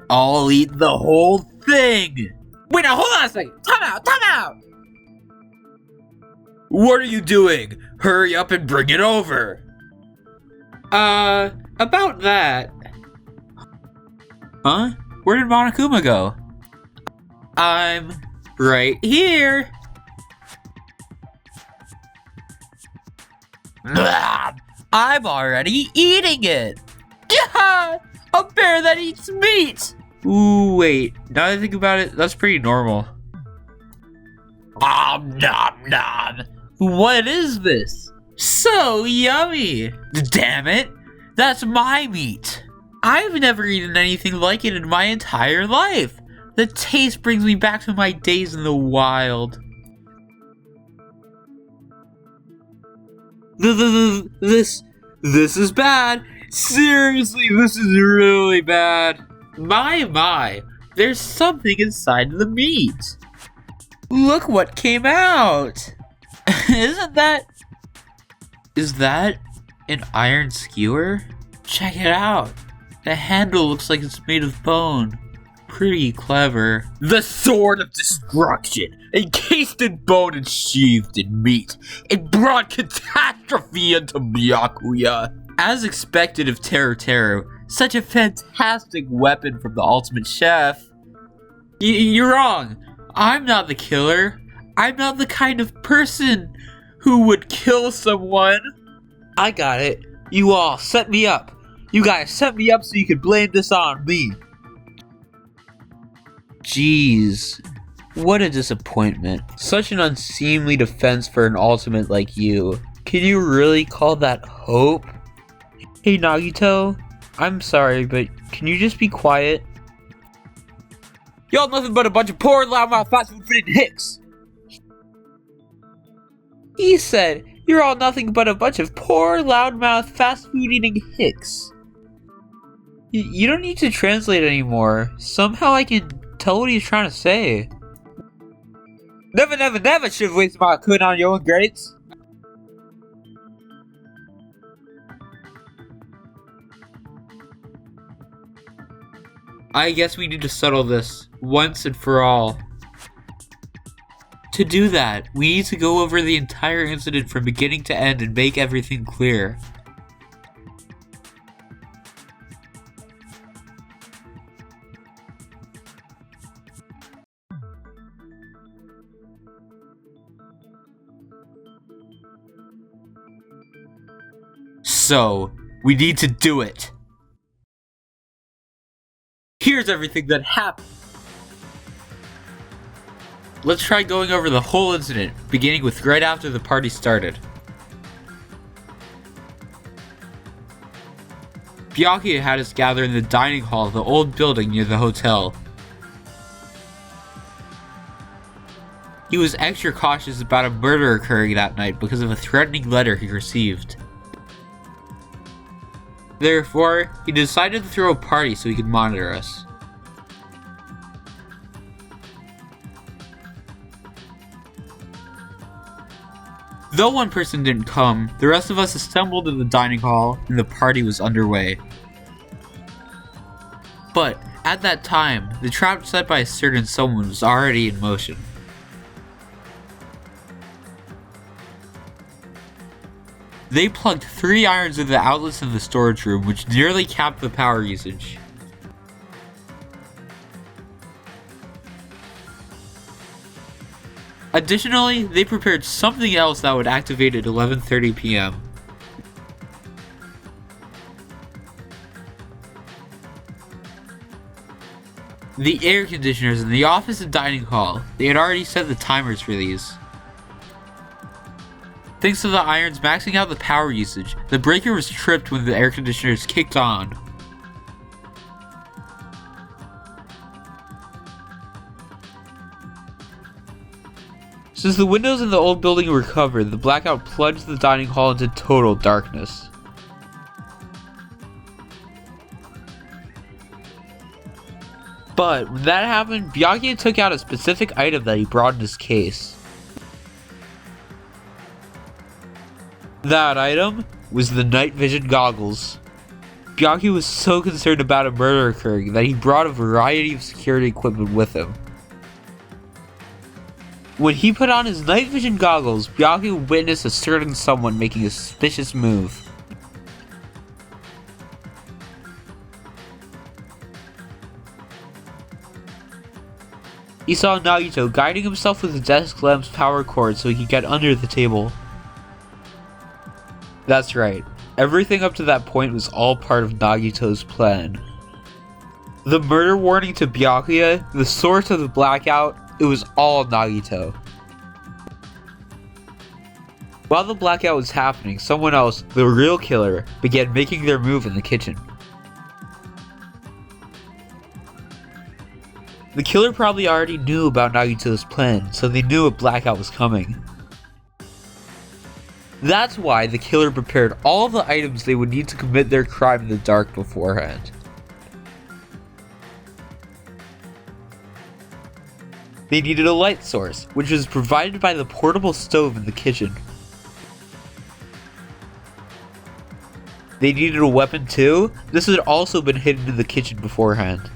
I'll eat the whole thing! Wait, now hold on a second. Time out! What are you doing? Hurry up and bring it over! About that. Huh? Where did Monokuma go? I'm right here. I'm already eating it. Yeah, a bear that eats meat. Ooh, wait. Now that I think about it, that's pretty normal. Nom. What is this? So yummy. Damn it, that's my meat. I've never eaten anything like it in my entire life. The taste brings me back to my days in the wild. This is bad. Seriously, this is really bad. My, there's something inside the meat. Look what came out. Is that an iron skewer? Check it out. The handle looks like it's made of bone. Pretty clever. The sword of destruction, encased in bone and sheathed in meat. It brought catastrophe into Byakuya. As expected of Teru, such a fantastic weapon from the ultimate chef. You're wrong. I'm not the killer. I'm not the kind of person who would kill someone. I got it. You all set me up. You guys set me up so you could blame this on me. Jeez. What a disappointment. Such an unseemly defense for an ultimate like you. Can you really call that hope? Hey Nagito, I'm sorry, but can you just be quiet? Y'all nothing but a bunch of poor, loudmouth, fast food fitting hicks. He said, you're all nothing but a bunch of poor, loudmouth, fast food eating hicks. You don't need to translate anymore. Somehow I can tell what he's trying to say. Never should waste my coin on your own grades. I guess we need to settle this once and for all. To do that, we need to go over the entire incident from beginning to end and make everything clear. So, we need to do it. Here's everything that happened. Let's try going over the whole incident, beginning with right after the party started. Byakuya had us gather in the dining hall of the old building near the hotel. He was extra cautious about a murder occurring that night because of a threatening letter he received. Therefore, he decided to throw a party so he could monitor us. Though one person didn't come, the rest of us assembled in the dining hall and the party was underway. But at that time, the trap set by a certain someone was already in motion. They plugged 3 irons into the outlets of the storage room, which nearly capped the power usage. Additionally, they prepared something else that would activate at 11:30 p.m. The air conditioners in the office and dining hall. They had already set the timers for these. Thanks to the irons maxing out the power usage, the breaker was tripped when the air conditioners kicked on. Since the windows in the old building were covered, the blackout plunged the dining hall into total darkness. But when that happened, Byakuya took out a specific item that he brought in his case. That item was the night vision goggles. Byakuya was so concerned about a murder occurring that he brought a variety of security equipment with him. When he put on his night vision goggles, Byakuya witnessed a certain someone making a suspicious move. He saw Nagito guiding himself with the desk lamp's power cord so he could get under the table. That's right, everything up to that point was all part of Nagito's plan. The murder warning to Byakuya, the source of the blackout, it was all Nagito. While the blackout was happening, someone else, the real killer, began making their move in the kitchen. The killer probably already knew about Nagito's plan, so they knew a blackout was coming. That's why the killer prepared all the items they would need to commit their crime in the dark beforehand. They needed a light source, which was provided by the portable stove in the kitchen. They needed a weapon too. This had also been hidden in the kitchen beforehand.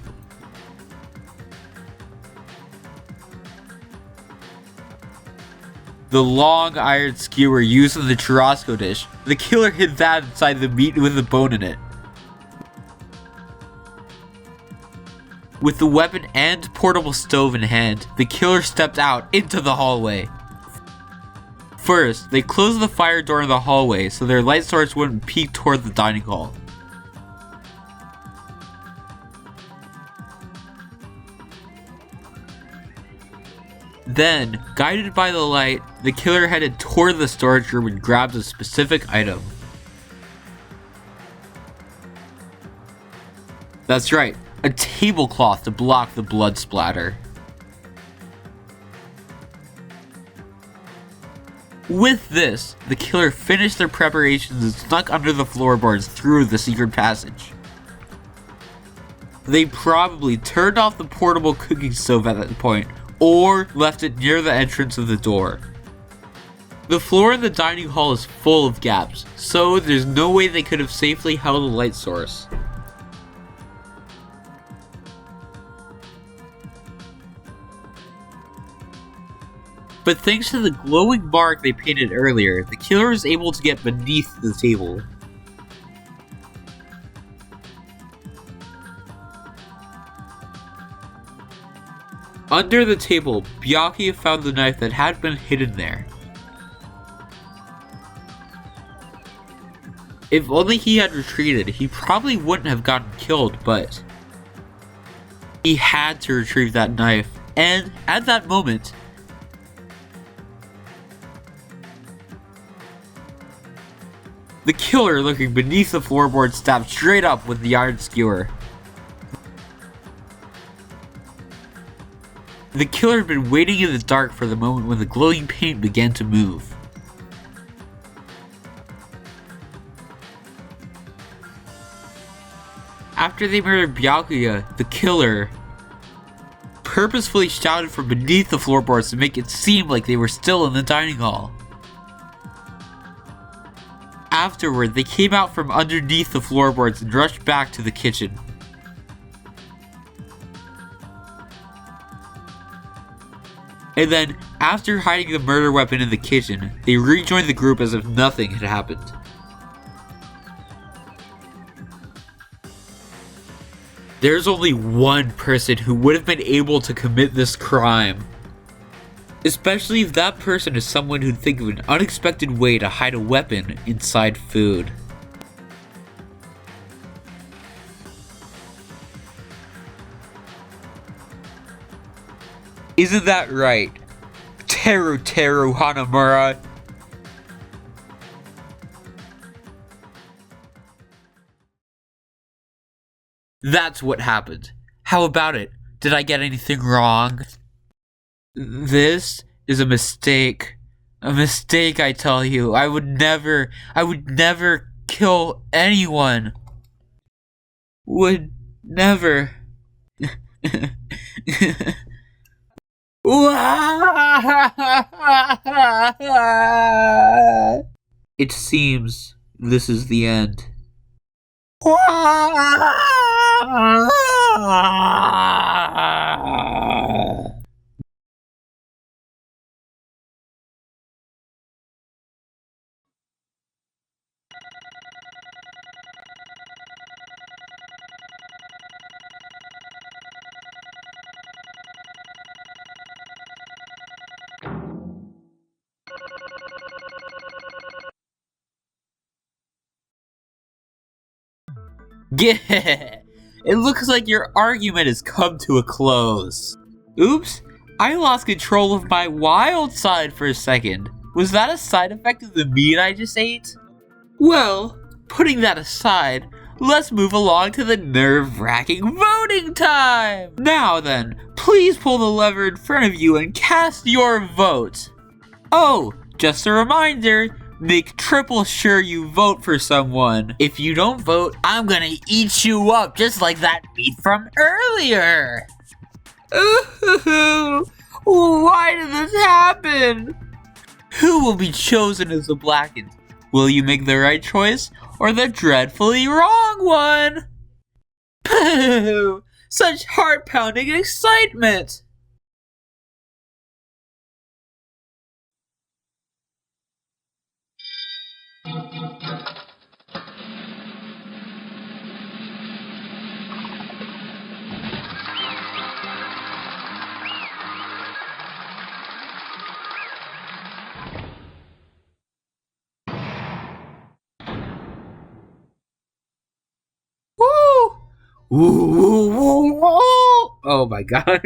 The long iron skewer used in the churrasco dish. The killer hid that inside the meat with the bone in it. With the weapon and portable stove in hand, the killer stepped out into the hallway. First, they closed the fire door in the hallway so their light source wouldn't peek toward the dining hall. Then, guided by the light, the killer headed toward the storage room and grabbed a specific item. That's right, a tablecloth to block the blood splatter. With this, the killer finished their preparations and snuck under the floorboards through the secret passage. They probably turned off the portable cooking stove at that point, or left it near the entrance of the door. The floor in the dining hall is full of gaps, so there's no way they could have safely held a light source. But thanks to the glowing mark they painted earlier, the killer was able to get beneath the table. Under the table, Byakuya found the knife that had been hidden there. If only he had retreated, he probably wouldn't have gotten killed, but he had to retrieve that knife, and at that moment, the killer, looking beneath the floorboard, stabbed straight up with the iron skewer. The killer had been waiting in the dark for the moment when the glowing paint began to move. After they murdered Byakuya, the killer purposefully shouted from beneath the floorboards to make it seem like they were still in the dining hall. Afterward, they came out from underneath the floorboards and rushed back to the kitchen. And then, after hiding the murder weapon in the kitchen, they rejoined the group as if nothing had happened. There's only one person who would have been able to commit this crime. Especially if that person is someone who'd think of an unexpected way to hide a weapon inside food. Isn't that right, Teru Hanamura? That's what happened. How about it? Did I get anything wrong? This is a mistake. A mistake, I tell you. I would never kill anyone. Would never. It seems this is the end. Yeah, it looks like your argument has come to a close. Oops, I lost control of my wild side for a second. Was that a side effect of the meat I just ate? Well, putting that aside, let's move along to the nerve-wracking voting time! Now then, please pull the lever in front of you and cast your vote. Oh, just a reminder, make triple sure you vote for someone. If you don't vote, I'm gonna eat you up just like that meat from earlier. Ooh, why did this happen? Who will be chosen as the blackened? Will you make the right choice or the dreadfully wrong one? Pooh! Such heart-pounding excitement! Woo! Ooh, ooh, ooh, ooh. Oh my god.